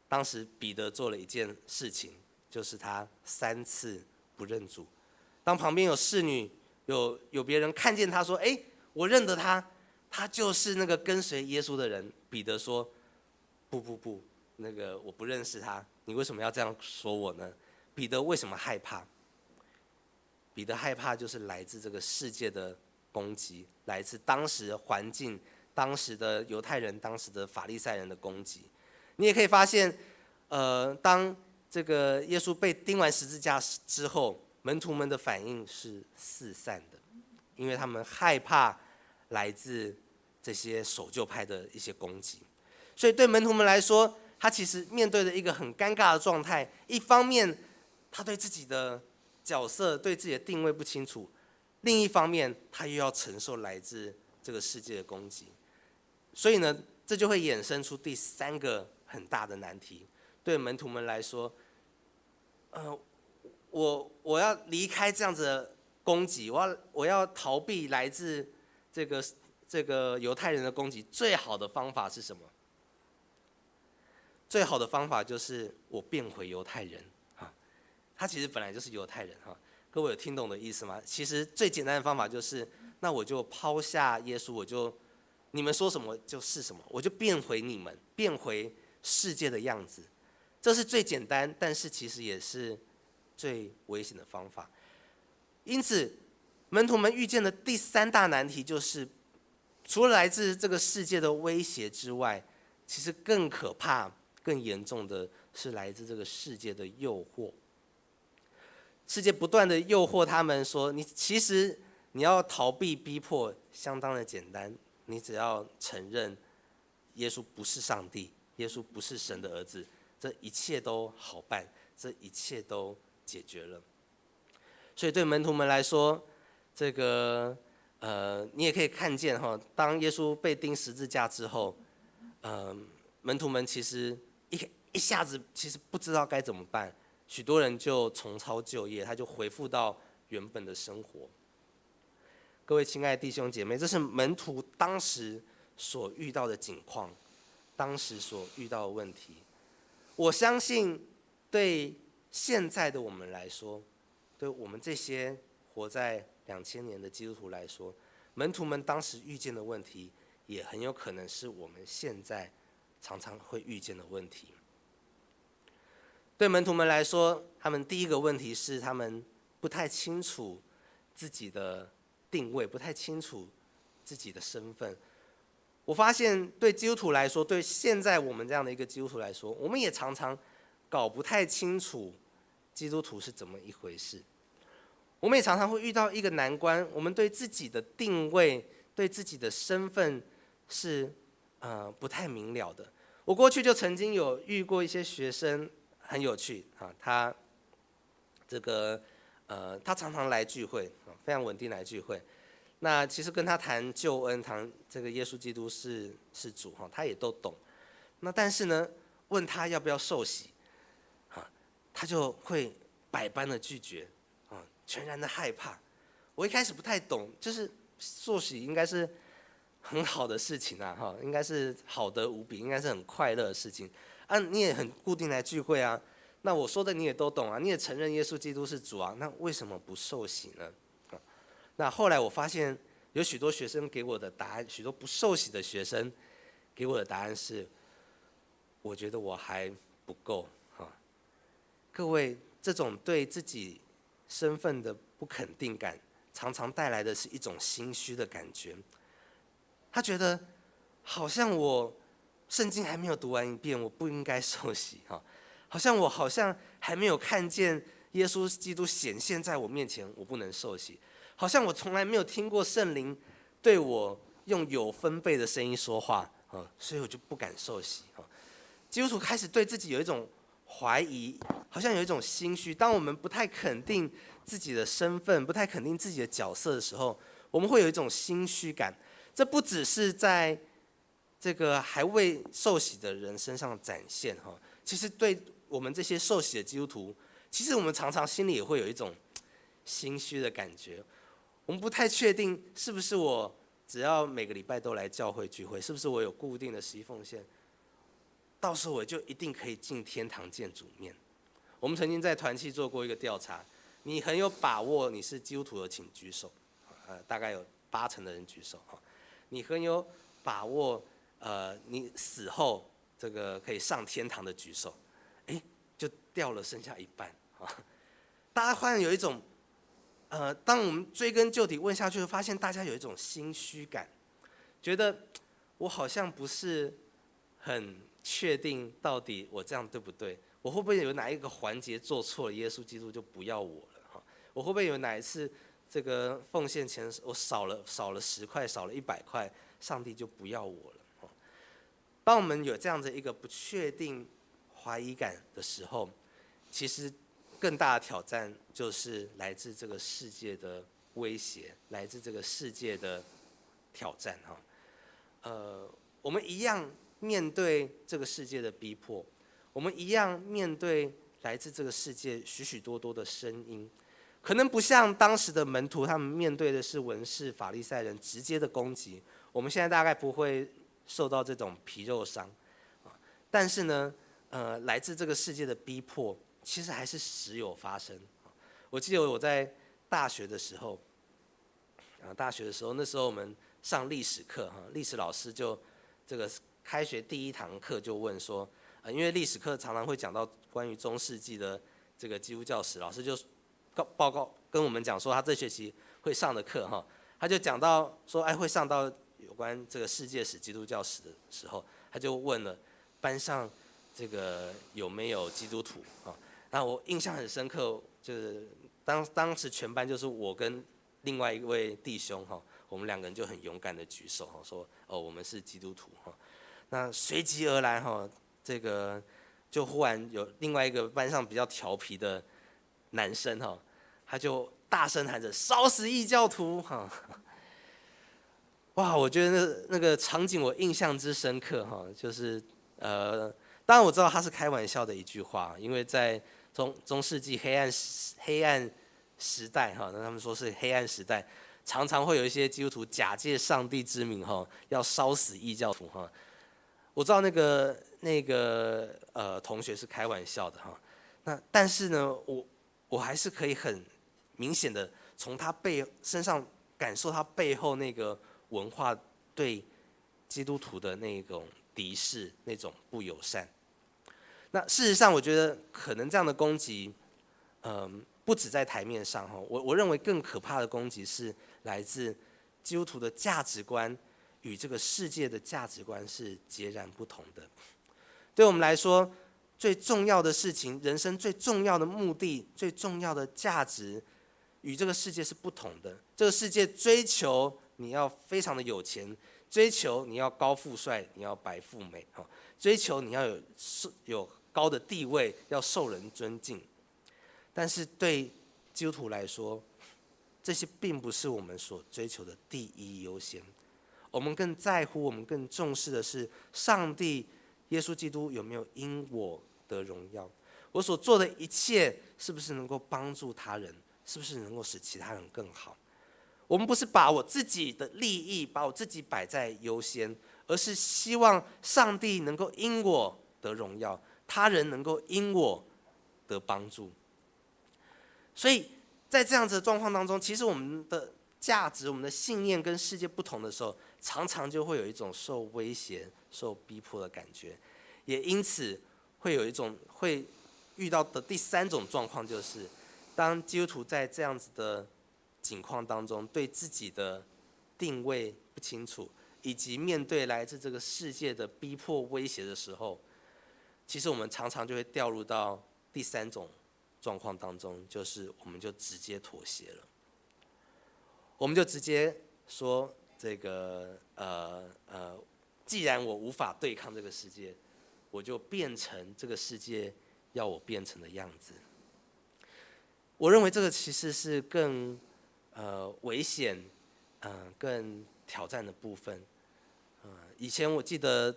F: 当时彼得做了一件事情，就是他3次不认主。当旁边有侍女、有别人看见他说：“哎，我认得他，他就是那个跟随耶稣的人。”彼得说：“不，那个我不认识他，你为什么要这样说我呢？”彼得为什么害怕？彼得害怕就是来自这个世界的攻击，来自当时环境、当时的犹太人、当时的法利赛人的攻击。你也可以发现，当这个耶稣被钉完十字架之后，门徒们的反应是四散的，因为他们害怕来自这些守旧派的一些攻击。所以对门徒们来说，他其实面对着一个很尴尬的状态。一方面，他对自己的角色、对自己的定位不清楚；另一方面，他又要承受来自这个世界的攻击。所以呢，这就会衍生出第3个很大的难题。对门徒们来说，我要离开这样子的攻击，我要逃避来自这个犹太人的攻击，最好的方法是什么？最好的方法就是我变回犹太人啊！他其实本来就是犹太人哈，各位有听懂的意思吗？其实最简单的方法就是，那我就抛下耶稣，你们说什么就是什么，我就变回你们，变回世界的样子。这是最简单，但是其实也是最危险的方法。因此，门徒们遇见的第3大难题就是，除了来自这个世界的威胁之外，其实更可怕、更严重的是来自这个世界的诱惑。世界不断的诱惑他们说，其实你要逃避逼迫相当的简单，你只要承认耶稣不是上帝，耶稣不是神的儿子，这一切都好办，这一切都解决了。所以对门徒们来说，这个你也可以看见哈，当耶稣被钉十字架之后，门徒们其实一下子其实不知道该怎么办，许多人就重操旧业，他就恢复到原本的生活。各位亲爱的弟兄姐妹，这是门徒当时所遇到的境况，当时所遇到的问题。我相信对现在的我们来说，对我们这些活在2000年的基督徒来说，门徒们当时遇见的问题，也很有可能是我们现在常常会遇见的问题。对门徒们来说，他们第一个问题是他们不太清楚自己的定位，不太清楚自己的身份。我发现对基督徒来说，对现在我们这样的一个基督徒来说，我们也常常搞不太清楚基督徒是怎么一回事。我们也常常会遇到一个难关，我们对自己的定位、对自己的身份是不太明了的。我过去就曾经有遇过一些学生，很有趣啊，他常常来聚会，非常稳定来聚会。那其实跟他谈救恩，谈这个耶稣基督是主哈，他也都懂。那但是呢，问他要不要受洗，他就会百般的拒绝，全然的害怕。我一开始不太懂，就是受洗应该是很好的事情啊，哈，应该是好得无比，应该是很快乐的事情。你也很固定来聚会啊，那我说的你也都懂啊，你也承认耶稣基督是主啊，那为什么不受洗呢？那后来我发现有许多学生给我的答案，许多不受洗的学生给我的答案是，我觉得我还不够哈。各位，这种对自己身份的不肯定感，常常带来的是一种心虚的感觉。他觉得好像我圣经还没有读完一遍，我不应该受洗哈。好像我还没有看见耶稣基督显现在我面前，我不能受洗。好像我从来没有听过圣灵对我用有分贝的声音说话，所以我就不敢受洗。基督徒开始对自己有一种怀疑，好像有一种心虚。当我们不太肯定自己的身份，不太肯定自己的角色的时候，我们会有一种心虚感。这不只是在这个还未受洗的人身上展现，其实对我们这些受洗的基督徒，其实我们常常心里也会有一种心虚的感觉。我们不太确定是不是我只要每个礼拜都来教会聚会，是不是我有固定的11奉献，到时候我就一定可以进天堂见主面。我们曾经在团契做过一个调查，你很有把握你是基督徒的请举手，大概有80%的人举手。你很有把握你死后这个可以上天堂的举手，就掉了剩下一半。大家好像有一种当我们追根究底问下去，发现大家有一种心虚感，觉得我好像不是很确定到底我这样对不对，我会不会有哪一个环节做错了，耶稣基督就不要我了？我会不会有哪一次这个奉献钱我少了10块，少了100块，上帝就不要我了？当我们有这样的一个不确定、怀疑感的时候，其实更大的挑战就是来自这个世界的威胁，来自这个世界的挑战我们一样面对这个世界的逼迫，我们一样面对来自这个世界许许多多的声音，可能不像当时的门徒，他们面对的是文士、法利赛人直接的攻击，我们现在大概不会受到这种皮肉伤，但是呢，来自这个世界的逼迫，其实还是时有发生。我记得我在大学的时候，那时候我们上历史课，历史老师就这个开学第1堂课就问说，因为历史课常常会讲到关于中世纪的这个基督教史，老师就报告跟我们讲说他这学期会上的课他就讲到说，会上到有关这个世界史、基督教史的时候，他就问了班上这个有没有基督徒那我印象很深刻，就是当时全班就是我跟另外一位弟兄哈，我们2个人就很勇敢的举手哈，说我们是基督徒哈。那随即而来哈，这个就忽然有另外一个班上比较调皮的男生哈，他就大声喊着烧死异教徒哈。哇，我觉得那个场景我印象之深刻哈，就是当然我知道他是开玩笑的一句话，因为在中世纪黑暗时代哈，那他们说是黑暗时代，常常会有一些基督徒假借上帝之名哈，要烧死异教徒哈。我知道那个同学是开玩笑的哈，但是呢，我还是可以很明显的从他身上感受他背后那个文化对基督徒的那种敌视、那种不友善。那事实上，我觉得可能这样的攻击，不止在台面上哈。我认为更可怕的攻击是来自基督徒的价值观与这个世界的价值观是截然不同的。对我们来说，最重要的事情，人生最重要的目的、最重要的价值，与这个世界是不同的。这个世界追求你要非常的有钱，追求你要高富帅，你要白富美，追求你要有高的地位，要受人尊敬。但是对基督徒来说，这些并不是我们所追求的第一优先。我们更在乎，我们更重视的是上帝耶稣基督有没有因我得荣耀。我所做的一切是不是能够帮助他人，是不是能够使其他人更好。我们不是把我自己的利益，把我自己摆在优先，而是希望上帝能够因我得荣耀，他人能够因我得帮助。所以在这样子的状况当中，其实我们的价值、我们的信念跟世界不同的时候，常常就会有一种受威胁、受逼迫的感觉，也因此会遇到的第3种状况，就是当基督徒在这样子的情况当中，对自己的定位不清楚，以及面对来自这个世界的逼迫威胁的时候，其实我们常常就会掉入到第3种状况当中，就是我们就直接妥协了，我们就直接说这个既然我无法对抗这个世界，我就变成这个世界要我变成的样子。我认为这个其实是更危险，更挑战的部分。以前我记得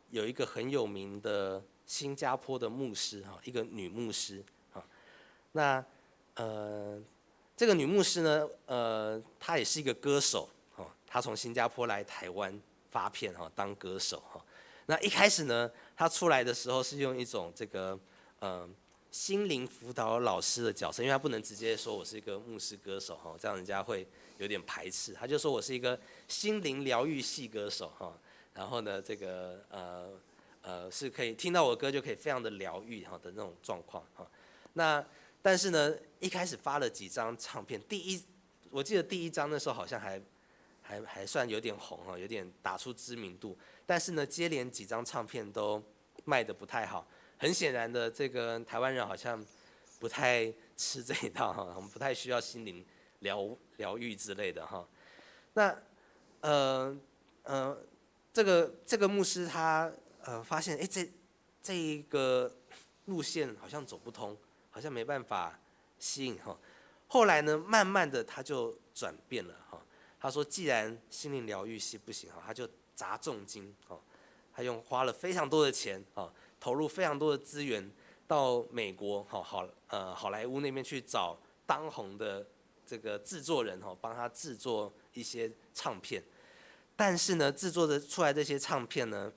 F: 有一个很有名的新加坡的牧师哈，一个女牧师哈。那这个女牧师呢，她也是一个歌手哈，她从新加坡来台湾发片哈，当歌手哈。那一开始呢，她出来的时候是用一种这个心灵辅导老师的角色，因为他不能直接说我是一个牧师歌手哈，这样人家会有点排斥。他就说我是一个心灵疗愈系歌手哈，然后呢，这个是可以听到我的歌就可以非常的疗愈哈的那种状况哈。那但是呢，一开始发了几张唱片，我记得第1张那时候好像还算有点红哈，有点打出知名度，但是呢，接连几张唱片都卖得不太好。很显然的，这个台湾人好像不太吃这一套哈，我们不太需要心灵疗愈之类的哈。那这个牧师他发现这一个路线好像走不通，好像没办法吸引哈。后来呢，慢慢的他就转变了哈。他说，既然心灵疗愈系不行哈，他就砸重金哈，他花了非常多的钱哈。投入非常多的资源到美国好莱坞那边去找当红的这个制作人帮他制作一些唱片。但是呢，制作的出来这些唱片呢，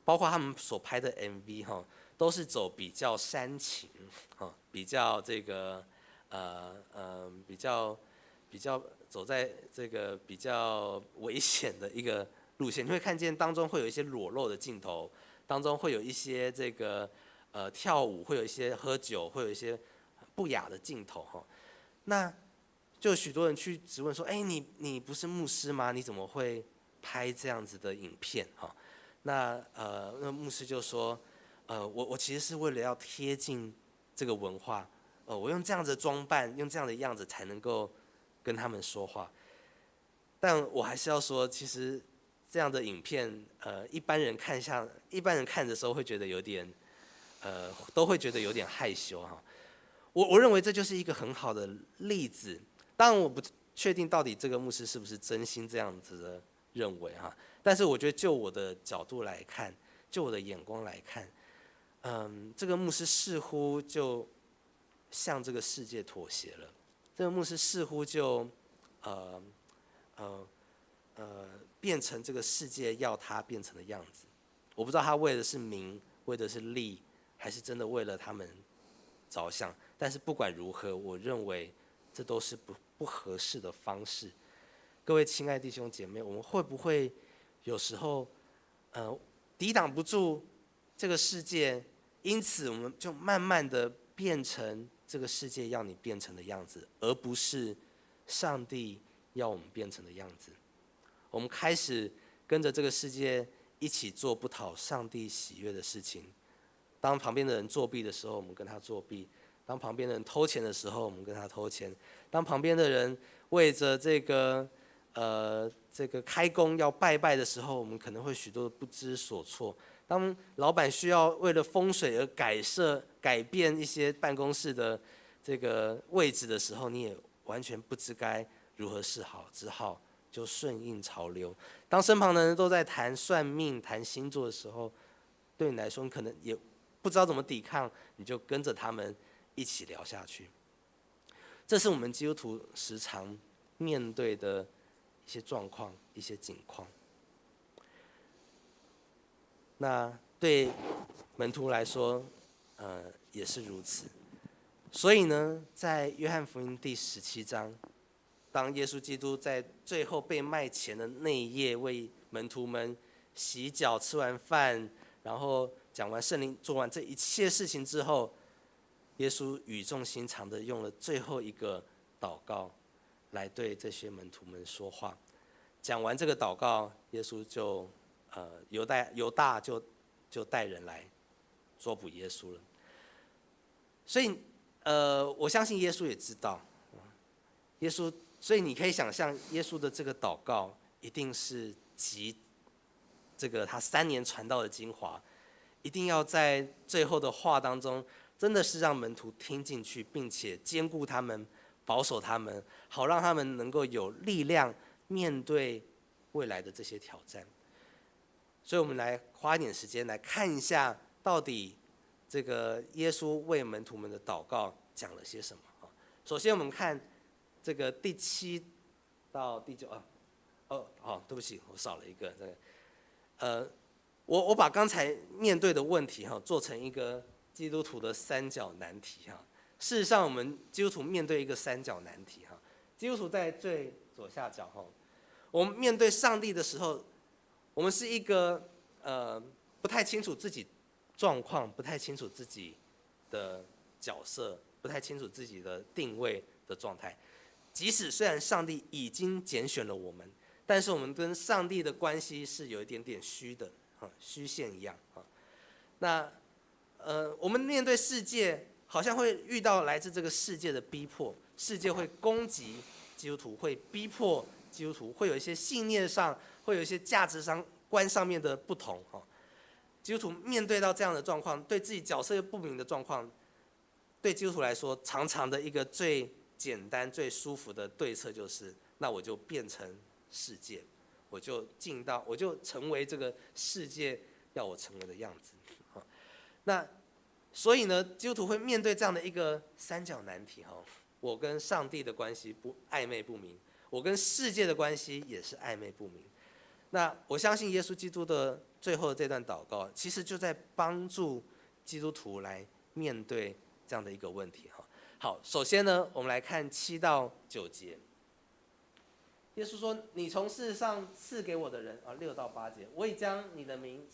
F: 包括他们所拍的 MV 都是走比较煽情比较这个比较走在这个比较危险的一个路线。你会看见当中会有一些裸露的镜头。当中会有一些这个跳舞，会有一些喝酒，会有一些不雅的镜头哈。那就有许多人去质问说：“哎，你不是牧师吗？你怎么会拍这样子的影片哈？”那牧师就说：“我其实是为了要贴近这个文化，我用这样子的装扮，用这样的样子才能够跟他们说话。但我还是要说，其实这样的影片，一般人看的时候会觉得有点，都会觉得有点害羞哈。我认为这就是一个很好的例子。当然我不确定到底这个牧师是不是真心这样子的认为哈，但是我觉得就我的角度来看，就我的眼光来看，这个牧师似乎就向这个世界妥协了。这个牧师似乎就变成这个世界要他变成的样子。我不知道他为的是名，为的是利，还是真的为了他们着想。但是不管如何，我认为这都是不合适的方式。各位亲爱弟兄姐妹，我们会不会有时候抵挡不住这个世界，因此我们就慢慢的变成这个世界要你变成的样子，而不是上帝要我们变成的样子。我们开始跟着这个世界一起做不讨上帝喜悦的事情。当旁边的人作弊的时候，我们跟他作弊；当旁边的人偷钱的时候，我们跟他偷钱；当旁边的人为着这个开工要拜拜的时候，我们可能会许多不知所措。当老板需要为了风水而改变一些办公室的这个位置的时候，你也完全不知该如何是好，只好就顺应潮流。当身旁的人都在谈算命、谈星座的时候，对你来说，你可能也不知道怎么抵抗，你就跟着他们一起聊下去。这是我们基督徒时常面对的一些状况、一些境况。那对门徒来说，也是如此。所以呢，在约翰福音第17章，当耶稣基督在最后被卖前的那一夜，为门徒们洗脚、吃完饭，然后讲完圣灵、做完这一切事情之后，耶稣语重心长的用了最后一个祷告，来对这些门徒们说话。讲完这个祷告，耶稣就犹大就带人来捉捕耶稣了。所以我相信耶稣也知道，所以你可以想象，耶稣的这个祷告一定是集这个他3年传道的精华，一定要在最后的话当中，真的是让门徒听进去，并且兼顾他们，保守他们，好让他们能够有力量面对未来的这些挑战。所以我们来花一点时间来看一下，到底这个耶稣为门徒们的祷告讲了些什么。首先我们看这个第7到第9对不起，我少了一个这个我把刚才面对的问题做成一个基督徒的3角难题事实上，我们基督徒面对一个3角难题基督徒在最左下角我们面对上帝的时候，我们是一个不太清楚自己状况，不太清楚自己的角色，不太清楚自己的定位的状态。即使虽然上帝已经拣选了我们，但是我们跟上帝的关系是有一点点虚的，虚线一样那我们面对世界，好像会遇到来自这个世界的逼迫，世界会攻击基督徒，会逼迫基督徒，会有一些信念上，会有一些价值观上面的不同基督徒面对到这样的状况，对自己角色又不明的状况，对基督徒来说，常常的一个最简单、最舒服的对策就是，那我就变成世界，我就成为这个世界要我成为的样子那所以呢，基督徒会面对这样的一个3角难题我跟上帝的关系暧昧不明，我跟世界的关系也是暧昧不明。那我相信耶稣基督的最后的这段祷告，其实就在帮助基督徒来面对这样的一个问题好，首先呢，我们来看7到9节。耶稣说：“你从世上赐给我的人，6到8节，我已将你的名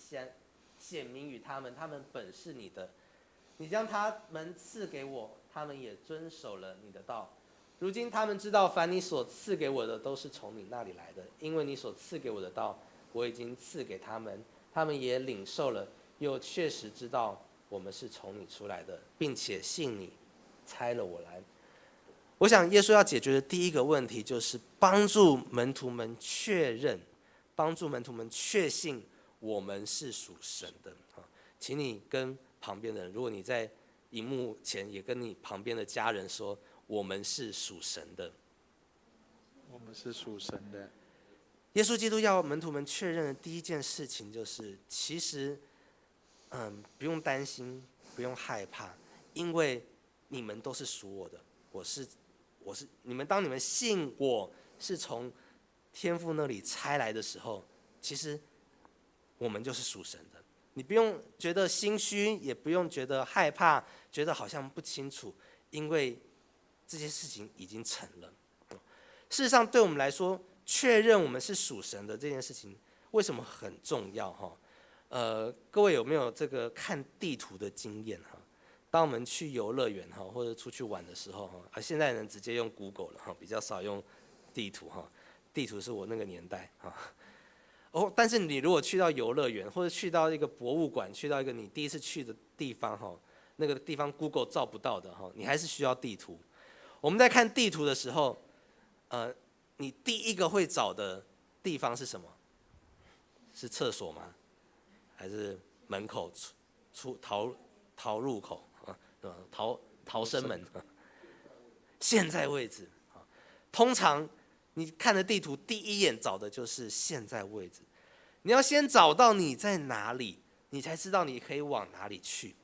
F: 显明于他们，他们本是你的。你将他们赐给我，他们也遵守了你的道。如今他们知道，凡你所赐给我的都是从你那里来的，因为你所赐给我的道，我已经赐给他们，他们也领受了，又确实知道我们是从你出来的，并且信你差了我来。我想耶稣要解决的第一个问题就是帮助门徒们确认，帮助门徒们确信我们是属神的。请你跟旁边的人，如果你在荧幕前也跟你旁边的家人说，我们是属神的。
D: 我们是属神的。
F: 耶稣基督要门徒们确认的第一件事情就是，其实，不用担心，不用害怕，因为你们都是属我的。我是你们，当你们信我是从天父那里差来的时候，其实我们就是属神的。你不用觉得心虚，也不用觉得害怕，觉得好像不清楚，因为这些事情已经成了。事实上，对我们来说，确认我们是属神的这件事情，为什么很重要？各位有没有这个看地图的经验？当我们去游乐园或者出去玩的时候，现在人直接用 Google 了，比较少用地图。地图是我那个年代。但是你如果去到游乐园，或者去到一个博物馆，去到一个你第一次去的地方，那个地方 Google 照不到的，你还是需要地图。我们在看地图的时候，你第一个会找的地方是什么？是厕所吗？还是门口逃入口？逃生门？现在位置。通常你看的地图，第一眼找的就是现在位置。你要先找到你在哪里，你才知道你可以往哪里去。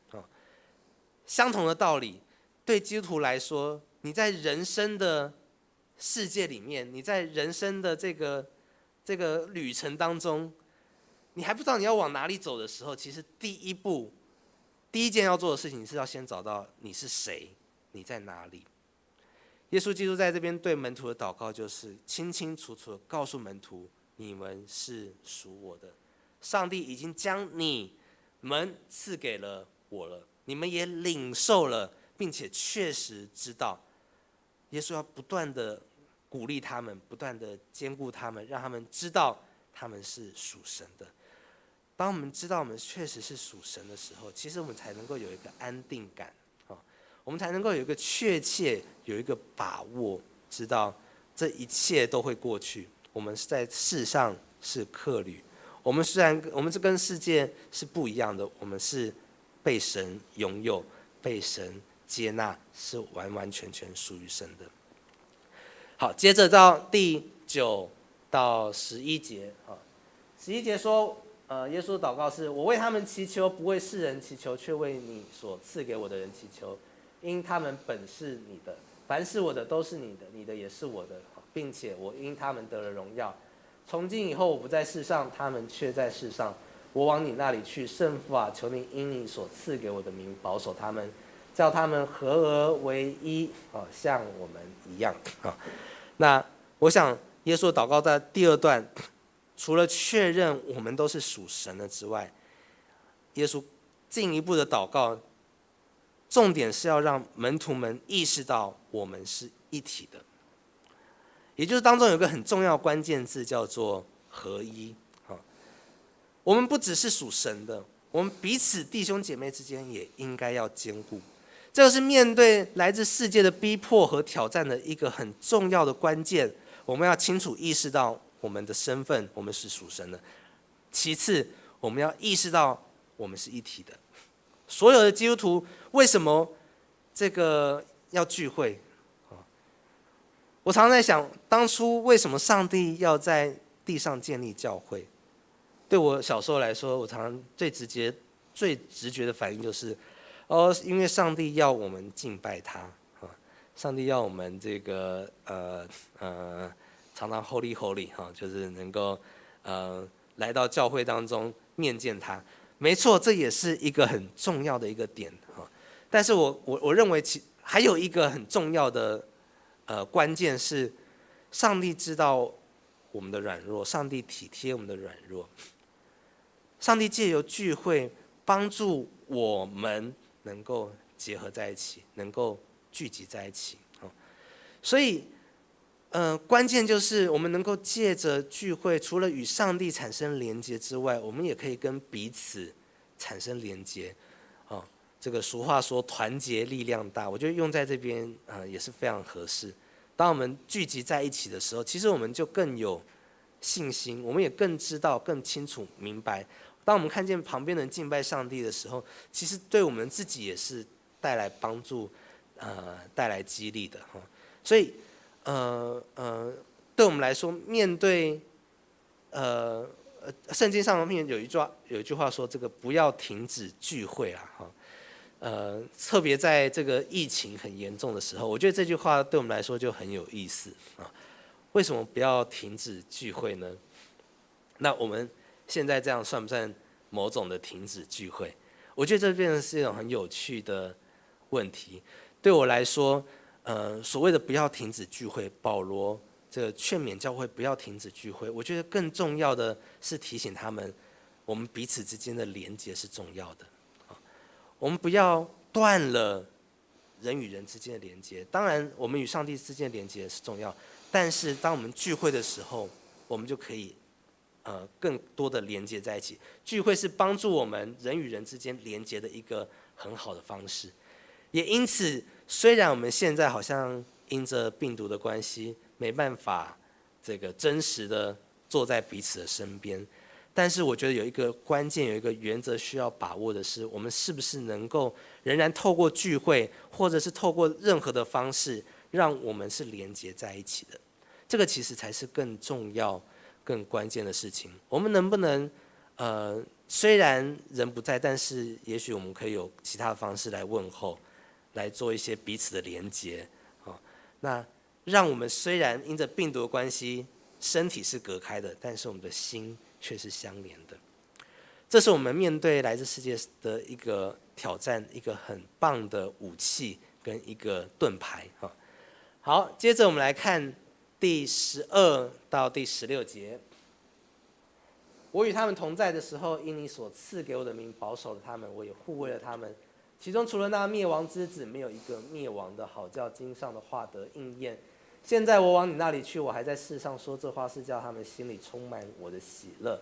F: 相同的道理，对基督徒来说，你在人生的世界里面，你在人生的这个旅程当中，你还不知道你要往哪里走的时候，其实第一件要做的事情是要先找到你是谁，你在哪里。耶稣基督在这边对门徒的祷告就是清清楚楚地告诉门徒，你们是属我的，上帝已经将你们赐给了我了，你们也领受了，并且确实知道。耶稣要不断的鼓励他们，不断的坚固他们，让他们知道他们是属神的。当我们知道我们确实是属神的时候，其实我们才能够有一个安定感，我们才能够有一个确切，有一个把握，知道这一切都会过去。我们是在世上是客旅，我们虽然我们是跟世界是不一样的，我们是被神拥有，被神接纳，是完完全全属于神的。好，接着到第9到11节。11节说，耶稣祷告是：我为他们祈求，不为世人祈求，却为你所赐给我的人祈求，因他们本是你的，凡是我的都是你的，你的也是我的，并且我因他们得了荣耀。从今以后我不在世上，他们却在世上。我往你那里去，圣父啊，求你因你所赐给我的名保守他们，叫他们合而为一，像我们一样。那我想耶稣祷告在第2段，除了确认我们都是属神的之外，耶稣进一步的祷告，重点是要让门徒们意识到我们是一体的，也就是当中有一个很重要的关键字叫做合一。我们不只是属神的，我们彼此弟兄姐妹之间也应该要兼顾。这个是面对来自世界的逼迫和挑战的一个很重要的关键。我们要清楚意识到我们的身份，我们是属神的。其次，我们要意识到我们是一体的。所有的基督徒为什么这个要聚会？我常常在想，当初为什么上帝要在地上建立教会？对我小时候来说，我常常最直觉的反应就是，因为上帝要我们敬拜他，上帝要我们这个常常 holy holy 就是能够来到教会当中面见他。没错，这也是一个很重要的一个点。但是我认为还有一个很重要的关键是，上帝知道我们的软弱，上帝体贴我们的软弱，上帝借由聚会帮助我们能够结合在一起，能够聚集在一起。所以关键就是我们能够借着聚会，除了与上帝产生连结之外，我们也可以跟彼此产生连结。这个俗话说团结力量大，我觉得用在这边也是非常合适。当我们聚集在一起的时候，其实我们就更有信心，我们也更知道、更清楚、明白。当我们看见旁边人敬拜上帝的时候，其实对我们自己也是带来帮助、带来激励的哈。所以，对我们来说，面对圣经上面有一句话说，这个不要停止聚会啦哈。特别在这个疫情很严重的时候，我觉得这句话对我们来说就很有意思啊。为什么不要停止聚会呢？那我们现在这样算不算某种的停止聚会？我觉得这变成是一种很有趣的问题。对我来说，所谓的不要停止聚会，保罗这个劝勉教会不要停止聚会，我觉得更重要的是提醒他们，我们彼此之间的连结是重要的。我们不要断了人与人之间的连接，当然我们与上帝之间的连接是重要，但是当我们聚会的时候，我们就可以更多的连接在一起。聚会是帮助我们人与人之间连接的一个很好的方式。也因此，虽然我们现在好像因着病毒的关系没办法这个真实的坐在彼此的身边，但是我觉得有一个关键，有一个原则需要把握的是，我们是不是能够仍然透过聚会，或者是透过任何的方式，让我们是连结在一起的。这个其实才是更重要、更关键的事情。我们能不能虽然人不在，但是也许我们可以有其他的方式来问候，来做一些彼此的连结。那让我们虽然因着病毒的关系，身体是隔开的，但是我们的心却是相连的。这是我们面对来自世界的一个挑战，一个很棒的武器跟一个盾牌。好，接着我们来看第12到第16节。我与他们同在的时候，因你所赐给我的名保守了他们，我也护卫了他们。其中除了那灭亡之子，没有一个灭亡的，好叫经上的话得应验。现在我往你那里去，我还在世上说这话，是叫他们心里充满我的喜乐。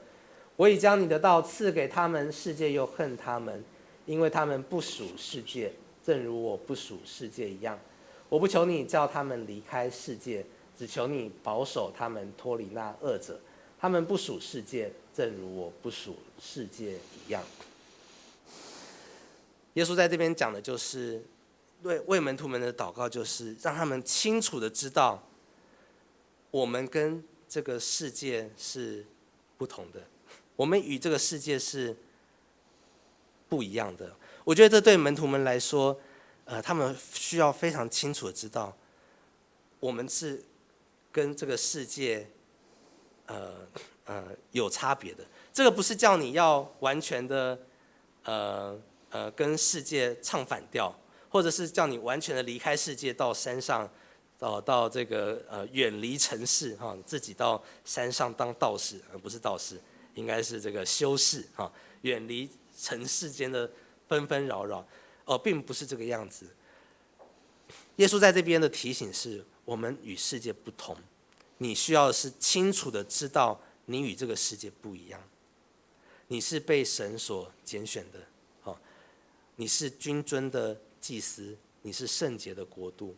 F: 我已将你的道赐给他们，世界又恨他们，因为他们不属世界，正如我不属世界一样。我不求你叫他们离开世界，只求你保守他们脱离那恶者。他们不属世界，正如我不属世界一样。耶稣在这边讲的就是为门徒们的祷告，就是让他们清楚的知道，我们跟这个世界是不同的，我们与这个世界是不一样的。我觉得这对门徒们来说，他们需要非常清楚的知道，我们是跟这个世界有差别的。这个不是叫你要完全的跟世界唱反调，或者是叫你完全的离开世界，到山上，到这个远离城市哈，自己到山上当道士，而不是道士，应该是这个修士哈，远离尘世间的纷纷扰扰，并不是这个样子。耶稣在这边的提醒是，我们与世界不同，你需要的是清楚的知道，你与这个世界不一样，你是被神所拣选的。你是君尊的祭司，你是圣洁的国度。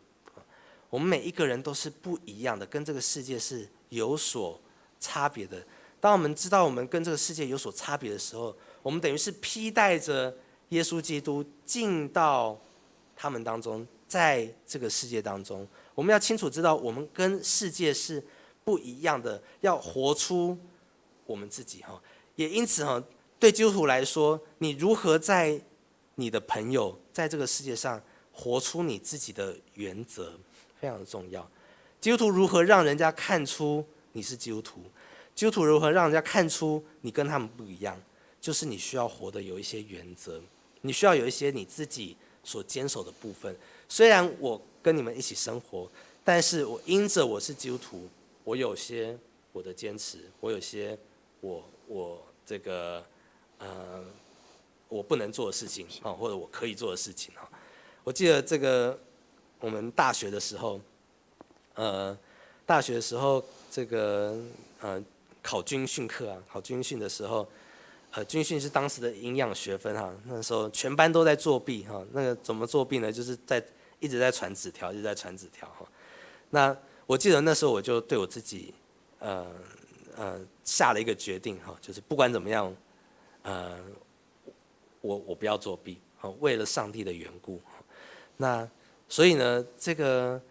F: 我们每一个人都是不一样的，跟这个世界是有所差别的。当我们知道我们跟这个世界有所差别的时候，我们等于是披戴着耶稣基督进到他们当中，在这个世界当中，我们要清楚知道我们跟世界是不一样的，要活出我们自己。也因此对基督徒来说，你如何在你的朋友在这个世界上活出你自己的原则，非常的重要。基督徒如何让人家看出你是基督徒？基督徒如何让人家看出你跟他们不一样？就是你需要活的有一些原则，你需要有一些你自己所坚守的部分。虽然我跟你们一起生活，但是我因着我是基督徒，我有些我的坚持，我有些我这个我不能做的事情或者我可以做的事情。我记得这个我们大学的时候，这个考军训课考军训的时候，军训是当时的营养学分哈，那时候全班都在作弊哈。那个怎么作弊呢？就是一直在传纸条，一直在传纸条哈。那我记得那时候我就对我自己下了一个决定哈，就是不管怎么样，我不要作弊，为了上帝的缘故。那所以呢，这个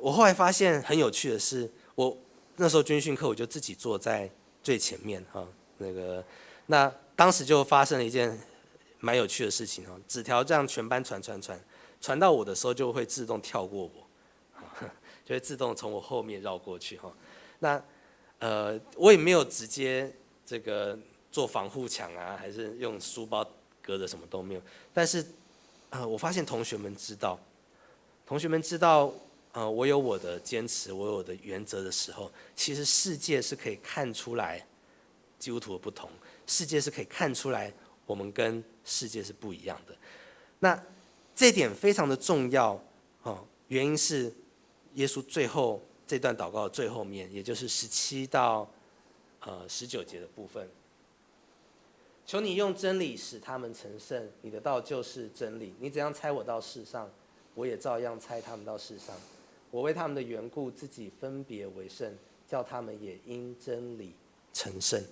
F: 我后来发现很有趣的是，我那时候军训课我就自己坐在最前面哈，那当时就发生了一件蛮有趣的事情哈，纸条这样全班传到我的时候就会自动跳过我，就会自动从我后面绕过去哈。那我也没有直接这个做防护墙啊，还是用书包隔着，什么都没有。但是我发现同学们知道，我有我的坚持，我有我的原则的时候，其实世界是可以看出来基督徒的不同，世界是可以看出来我们跟世界是不一样的。那这点非常的重要原因是耶稣最后这段祷告的最后面，也就是17到19节的部分。求你用真理使他们成圣，你的道就是真理。你怎样差我到世上，我也照样差他们到世上。我为他们的缘故自己分别为圣，叫他们也因真理成圣。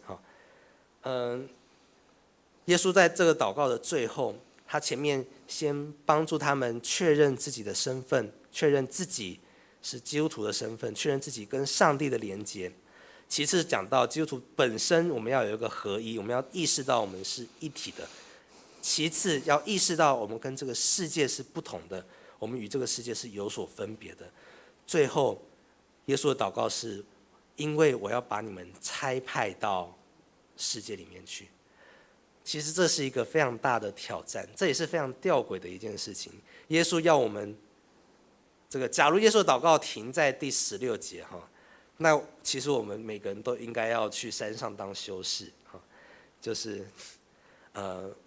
F: 耶稣在这个祷告的最后，他前面先帮助他们确认自己的身份，确认自己是基督徒的身份，确认自己跟上帝的连结。其次讲到基督徒本身，我们要有一个合一，我们要意识到我们是一体的。其次要意识到我们跟这个世界是不同的，我们与这个世界是有所分别的。最后耶稣的祷告是，因为我要把你们差派到世界里面去。其实这是一个非常大的挑战，这也是非常吊诡的一件事情。耶稣要我们假如耶稣的祷告停在第16节那其实我们每个人都应该要去山上当修士就是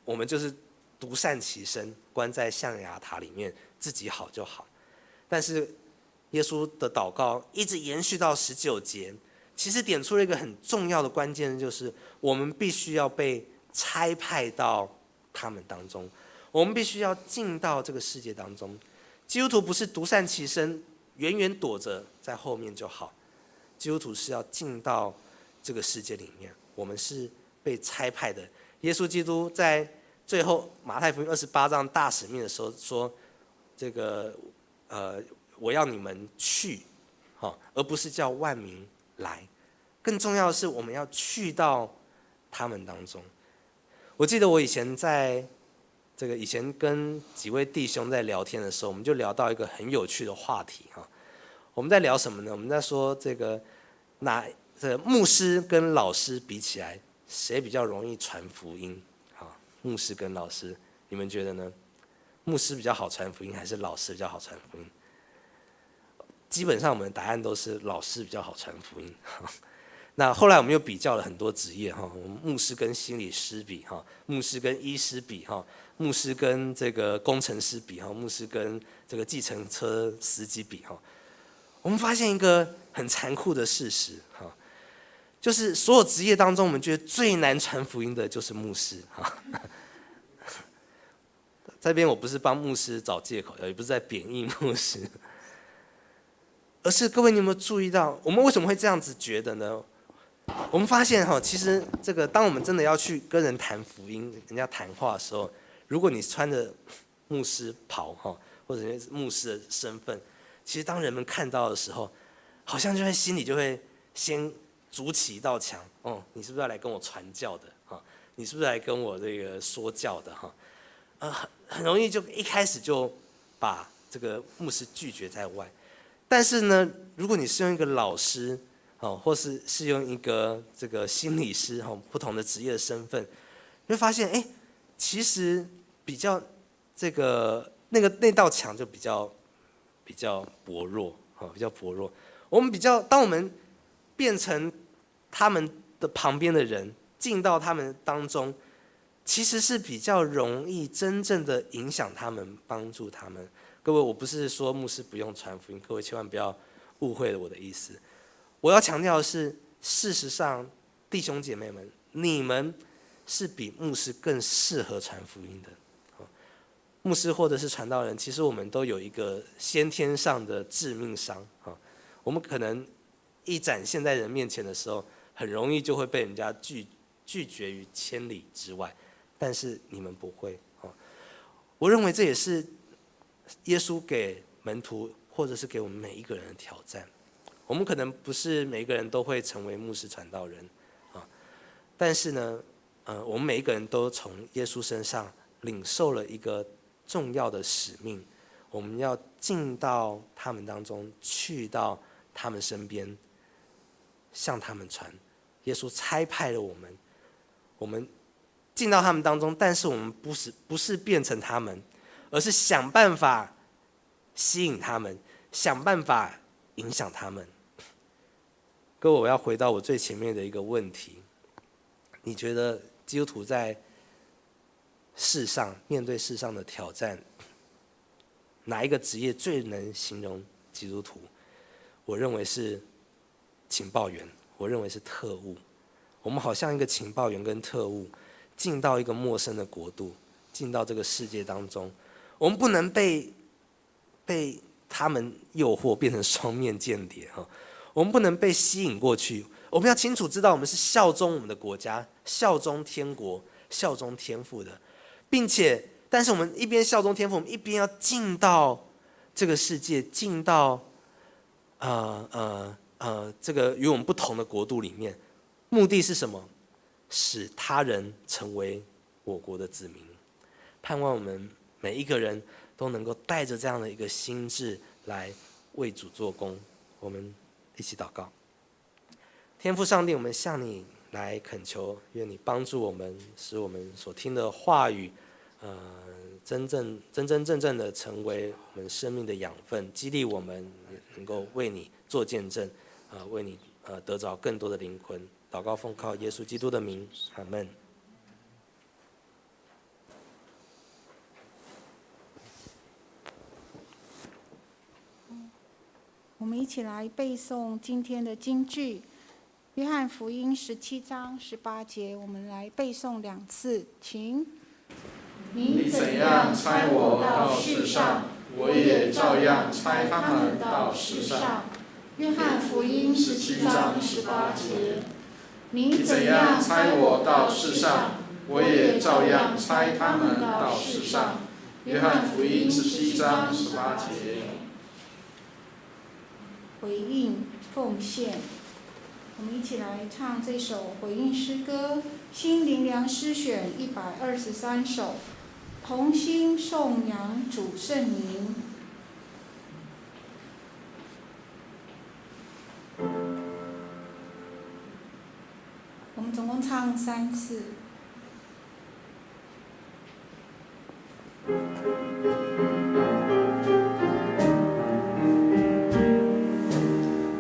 F: 我们就是独善其身，关在象牙塔里面，自己好就好。但是耶稣的祷告一直延续到19节，其实点出了一个很重要的关键，就是我们必须要被差派到他们当中，我们必须要进到这个世界当中。基督徒不是独善其身，远远躲着在后面就好。基督徒是要进到这个世界里面，我们是被差派的。耶稣基督在最后马太福音28章大使命的时候说，我要你们去，而不是叫万民来。更重要的是，我们要去到他们当中。我记得我以前跟几位弟兄在聊天的时候，我们就聊到一个很有趣的话题我们在聊什么呢？我们在说牧师跟老师比起来，谁比较容易传福音？牧师跟老师，你们觉得呢？牧师比较好传福音，还是老师比较好传福音？基本上我们的答案都是老师比较好传福音。那后来我们又比较了很多职业我们牧师跟心理师比牧师跟医师比牧师跟工程师比牧师跟计程车司机比我们发现一个很残酷的事实就是所有职业当中，我们觉得最难传福音的就是牧师这边我不是帮牧师找借口，也不是在贬义牧师，而是各位你有没有注意到，我们为什么会这样子觉得呢？我们发现其实当我们真的要去跟人谈福音、人家谈话的时候，如果你穿着牧师袍或者是牧师的身份，其实当人们看到的时候，好像就会心里就会先筑起一道墙你是不是要来跟我传教的你是不是来跟我说教的很容易就一开始就把牧师拒绝在外。但是呢，如果你是用一个老师或是用一个心理师不同的职业的身份，你会发现其实比较那道墙就比较薄弱比较薄弱。当我们变成他们的旁边的人，进到他们当中，其实是比较容易真正的影响他们，帮助他们。各位，我不是说牧师不用传福音，各位千万不要误会了我的意思。我要强调的是，事实上，弟兄姐妹们，你们是比牧师更适合传福音的。牧师或者是传道人，其实我们都有一个先天上的致命伤。我们可能一展现在人面前的时候，很容易就会被人家拒绝于千里之外，但是你们不会。我认为这也是耶稣给门徒或者是给我们每一个人的挑战。我们可能不是每一个人都会成为牧师传道人，但是呢，我们每一个人都从耶稣身上领受了一个重要的使命，我们要进到他们当中，去到他们身边，向他们传。耶稣差派了我们进到他们当中，但是我们不是变成他们，而是想办法吸引他们，想办法影响他们。各位，我要回到我最前面的一个问题：你觉得基督徒在世上面对世上的挑战，哪一个职业最能形容基督徒？我认为是情报员，我认为是特务。我们好像一个情报员跟特务，进到一个陌生的国度，进到这个世界当中，我们不能被他们诱惑变成双面间谍，我们不能被吸引过去。我们要清楚知道，我们是效忠我们的国家，效忠天国，效忠天父的，并且，但是我们一边效忠天父，我们一边要进到这个世界，进到这个与我们不同的国度里面。目的是什么？使他人成为我国的子民。盼望我们每一个人都能够带着这样的一个心志来为主做工。我们一起祷告。天父上帝，我们向你来恳求，愿你帮助我们，使我们所听的话语真正的成为我们生命的养分，激励我们也能够为你做见证，为你得着更多的灵魂。祷告奉靠耶稣基督的名，阿们。
A: 我们一起来背诵今天的金句，约翰福音17章18节，我们来背诵2次，请。
B: 你怎样差我到世上，我也照样差他们到世上。
A: 约翰福音17章18节。
B: 你怎样差我到世上，我也照样差他们到世上。约翰福音17章18节。
A: 回应奉献，我们一起来唱这首回应诗歌，心灵粮诗选123首，同心颂扬主圣名。我们总共唱3次。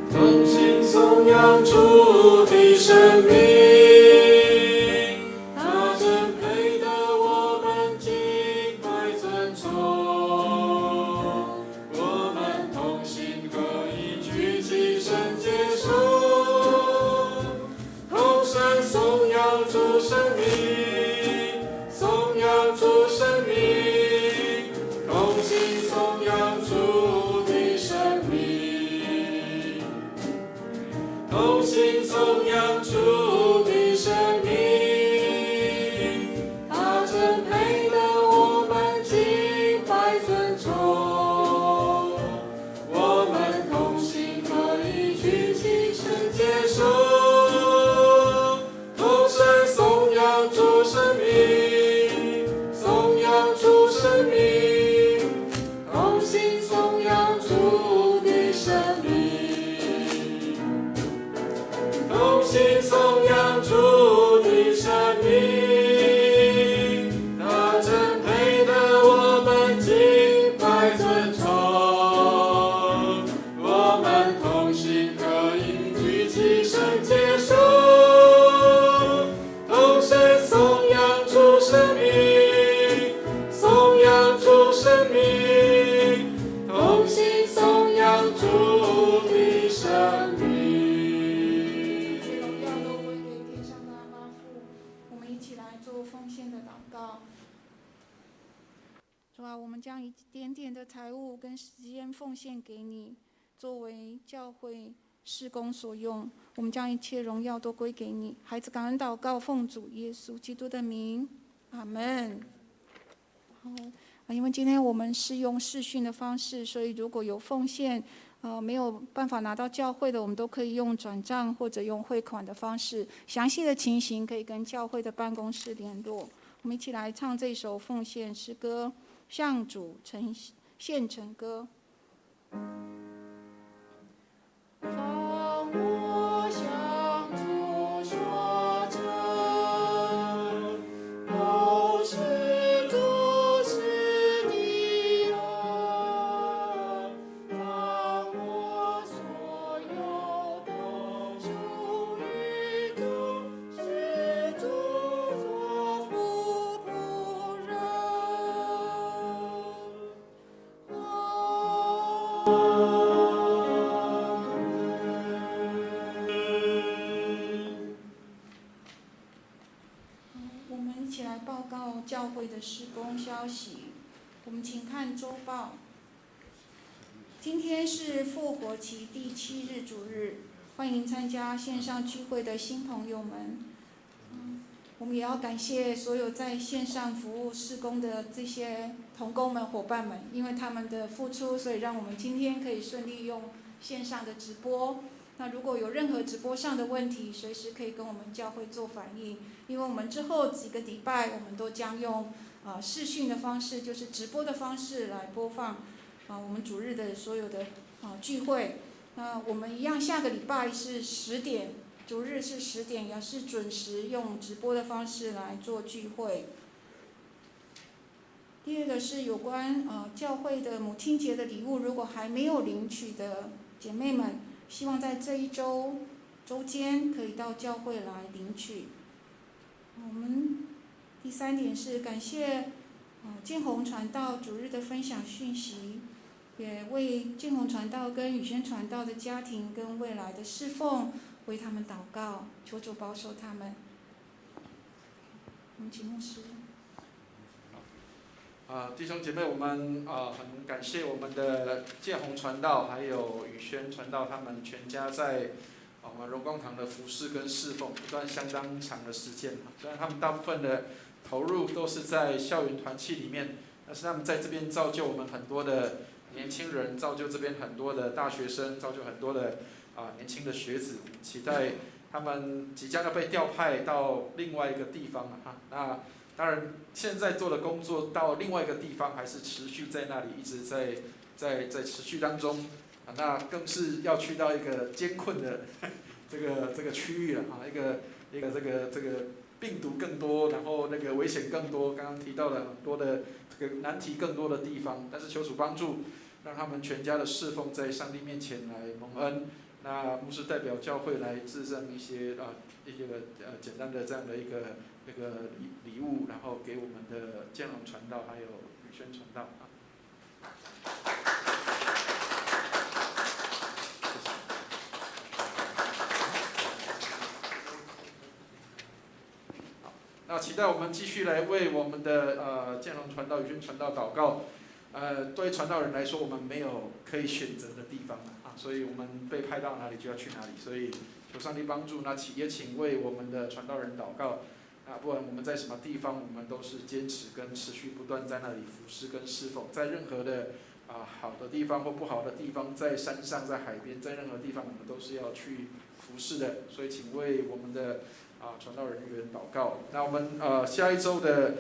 B: 同心颂扬主的生命，他真配得我们敬拜尊崇。我们同心合一，举起圣洁手，同声颂扬主生命，颂扬主生命，同心颂扬主的生命。同心颂扬主。
A: 主啊，我们将一点点的财物跟时间奉献给你，作为教会事工所用。我们将一切荣耀都归给你。孩子感恩祷告，奉主耶稣基督的名，阿门。因为今天我们是用视讯的方式，所以如果有奉献，没有办法拿到教会的，我们都可以用转账或者用汇款的方式。详细的情形可以跟教会的办公室联络。我们一起来唱这首奉献诗歌，向主献成歌。放我向主说着，都是主是的恩，当我所有都属于主，是主所仆人。我们一起来报告教会的施工消息。我们请看周报。今天是复活期第7日主日，欢迎参加线上聚会的新朋友们。我们也要感谢所有在线上服务事工的这些同工们、伙伴们，因为他们的付出，所以让我们今天可以顺利用线上的直播。那如果有任何直播上的问题，随时可以跟我们教会做反映，因为我们之后几个礼拜，我们都将用视讯的方式，就是直播的方式来播放我们主日的所有的聚会。那我们一样，下个礼拜是10点，主日是10点，也是准时用直播的方式来做聚会。第二个是有关教会的母亲节的礼物，如果还没有领取的姐妹们，希望在这一周间可以到教会来领取。我们第3点是感谢建宏传道主日的分享讯息，也为建宏传道跟宇轩传道的家庭跟未来的侍奉为他们祷告，求主保守他们。我们请牧师。
G: 弟兄姐妹，我们很感谢我们的建宏传道还有宇轩传道他们全家在我们荣光堂的服事跟侍奉一段相当长的时间。虽然他们大部分的投入都是在校园团契里面，但是他们在这边造就我们很多的年轻人，造就这边很多的大学生，造就很多的年轻的学子。期待他们即将要被调派到另外一个地方那当然，现在做的工作到另外一个地方还是持续在那里，一直在持续当中。那更是要去到一个艰困的这个区域了一个这个病毒更多，然后那个危险更多，刚刚提到了很多的这个难题更多的地方。但是求主帮助，让他们全家的侍奉在上帝面前来蒙恩。那牧师代表教会来致赠一些简单的这样的一个礼物，然后给我们的建宏传道还有宇轩传道那期待我们继续来为我们的建宏传道、宇轩传道祷告。对传道人来说，我们没有可以选择的地方所以我们被派到哪里就要去哪里。所以求上帝帮助。那也请为我们的传道人祷告。不管我们在什么地方，我们都是坚持跟持续不断在那里服侍跟侍奉。在任何的好的地方或不好的地方，在山上、在海边，在任何地方，我们都是要去服侍的。所以请为我们的传道人员祷告。那我们下一周的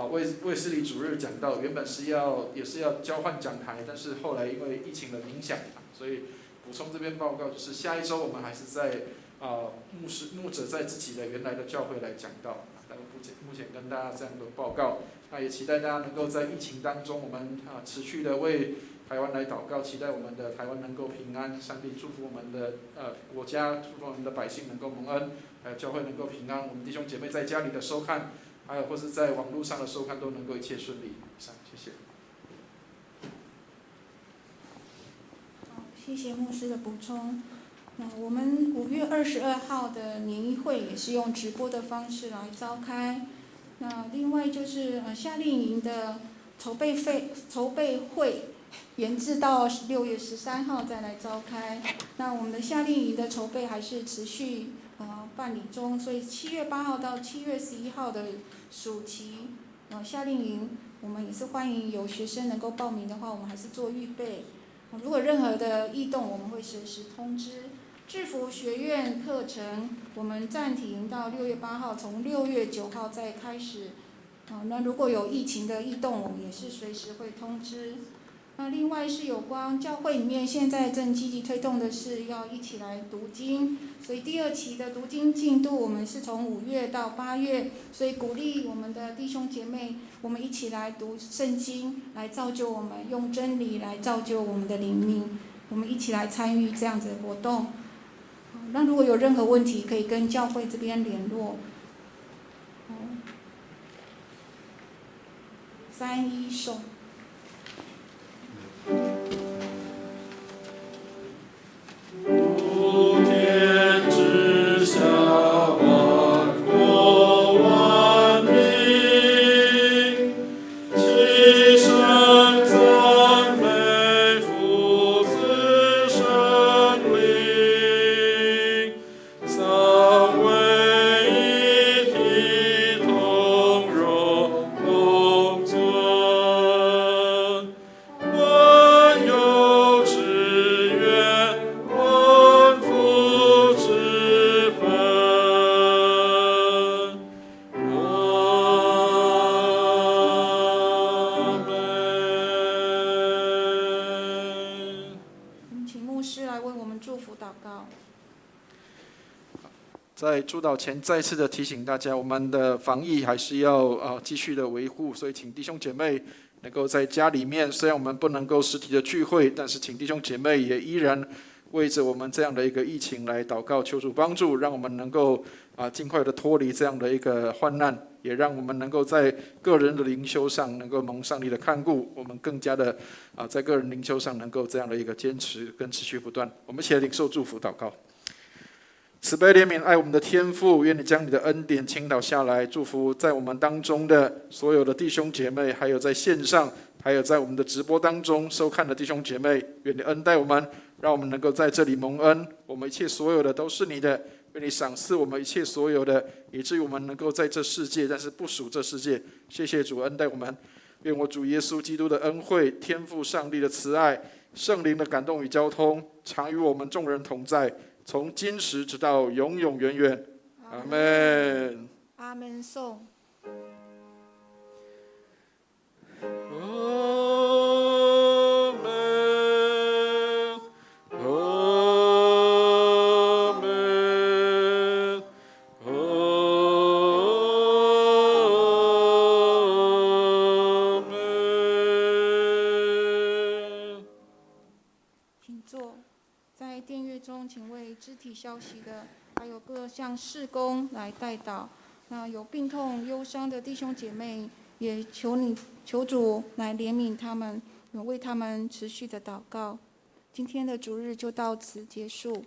G: 卫斯理主日讲道，原本也是要交换讲台，但是后来因为疫情的影响所以补充这边报告，就是下一周我们还是在牧者在自己的原来的教会来讲道。目前跟大家这样的报告。那也期待大家能够在疫情当中，我们持续的为台湾来祷告，期待我们的台湾能够平安，上帝祝福我们的国家，祝福我们的百姓能够蒙恩，还有教会能够平安。我们弟兄姐妹在家里的收看，还有或是在网络上的收看，都能够一切顺利。谢谢。
A: 谢谢牧师的补充。我们5月22号的年议会也是用直播的方式来召开。那另外就是夏令营的筹备会延至到6月13号再来召开。那我们的夏令营的筹备还是持续办理中，所以7月8号到7月11号的暑期夏令营，我们也是欢迎有学生能够报名的话，我们还是做预备。如果任何的异动，我们会随时通知。制服学院课程我们暂停到6月8号，从6月9号再开始。那如果有疫情的异动，我们也是随时会通知。那另外是有关教会里面现在正积极推动的是要一起来读经，所以第2期的读经进度我们是从5月到8月，所以鼓励我们的弟兄姐妹，我们一起来读圣经，来造就我们，用真理来造就我们的灵命，我们一起来参与这样子的活动。那如果有任何问题，可以跟教会这边联络。3-1颂。
B: 普天之下，万国万民，齐声赞美父子圣灵，三位一体，同荣共尊。万有之源，万福之本。阿门。
A: 我们请牧师来为我们祝福祷告。
G: 在祝祷前，再次的提醒大家，我们的防疫还是要继续的维护，所以请弟兄姐妹能够在家里面，虽然我们不能够实体的聚会，但是请弟兄姐妹也依然为着我们这样的一个疫情来祷告，求主帮助，让我们能够尽快的脱离这样的一个患难，也让我们能够在个人的灵修上能够蒙上帝的看顾，我们更加的在个人灵修上能够这样的一个坚持跟持续不断。我们一起来领受祝福祷告。慈悲怜悯爱我们的天父，愿你将你的恩典倾倒下来，祝福在我们当中的所有的弟兄姐妹，还有在线上，还有在我们的直播当中收看的弟兄姐妹，愿你恩待我们，让我们能够在这里蒙恩。我们一切所有的都是你的，愿你赏赐我们一切所有的，以至于我们能够在这世界，但是不属这世界。谢谢主恩待我们，愿我主耶稣基督的恩惠、天父上帝的慈爱、圣灵的感动与交通，常与我们众人同在，从今时直到永永远远。阿们。
A: 阿门颂。请坐。在殿乐中，请为肢体消息的，还有各项事工来代祷。那有病痛、忧伤的弟兄姐妹，也求主来怜悯他们，为他们持续的祷告。今天的主日就到此结束。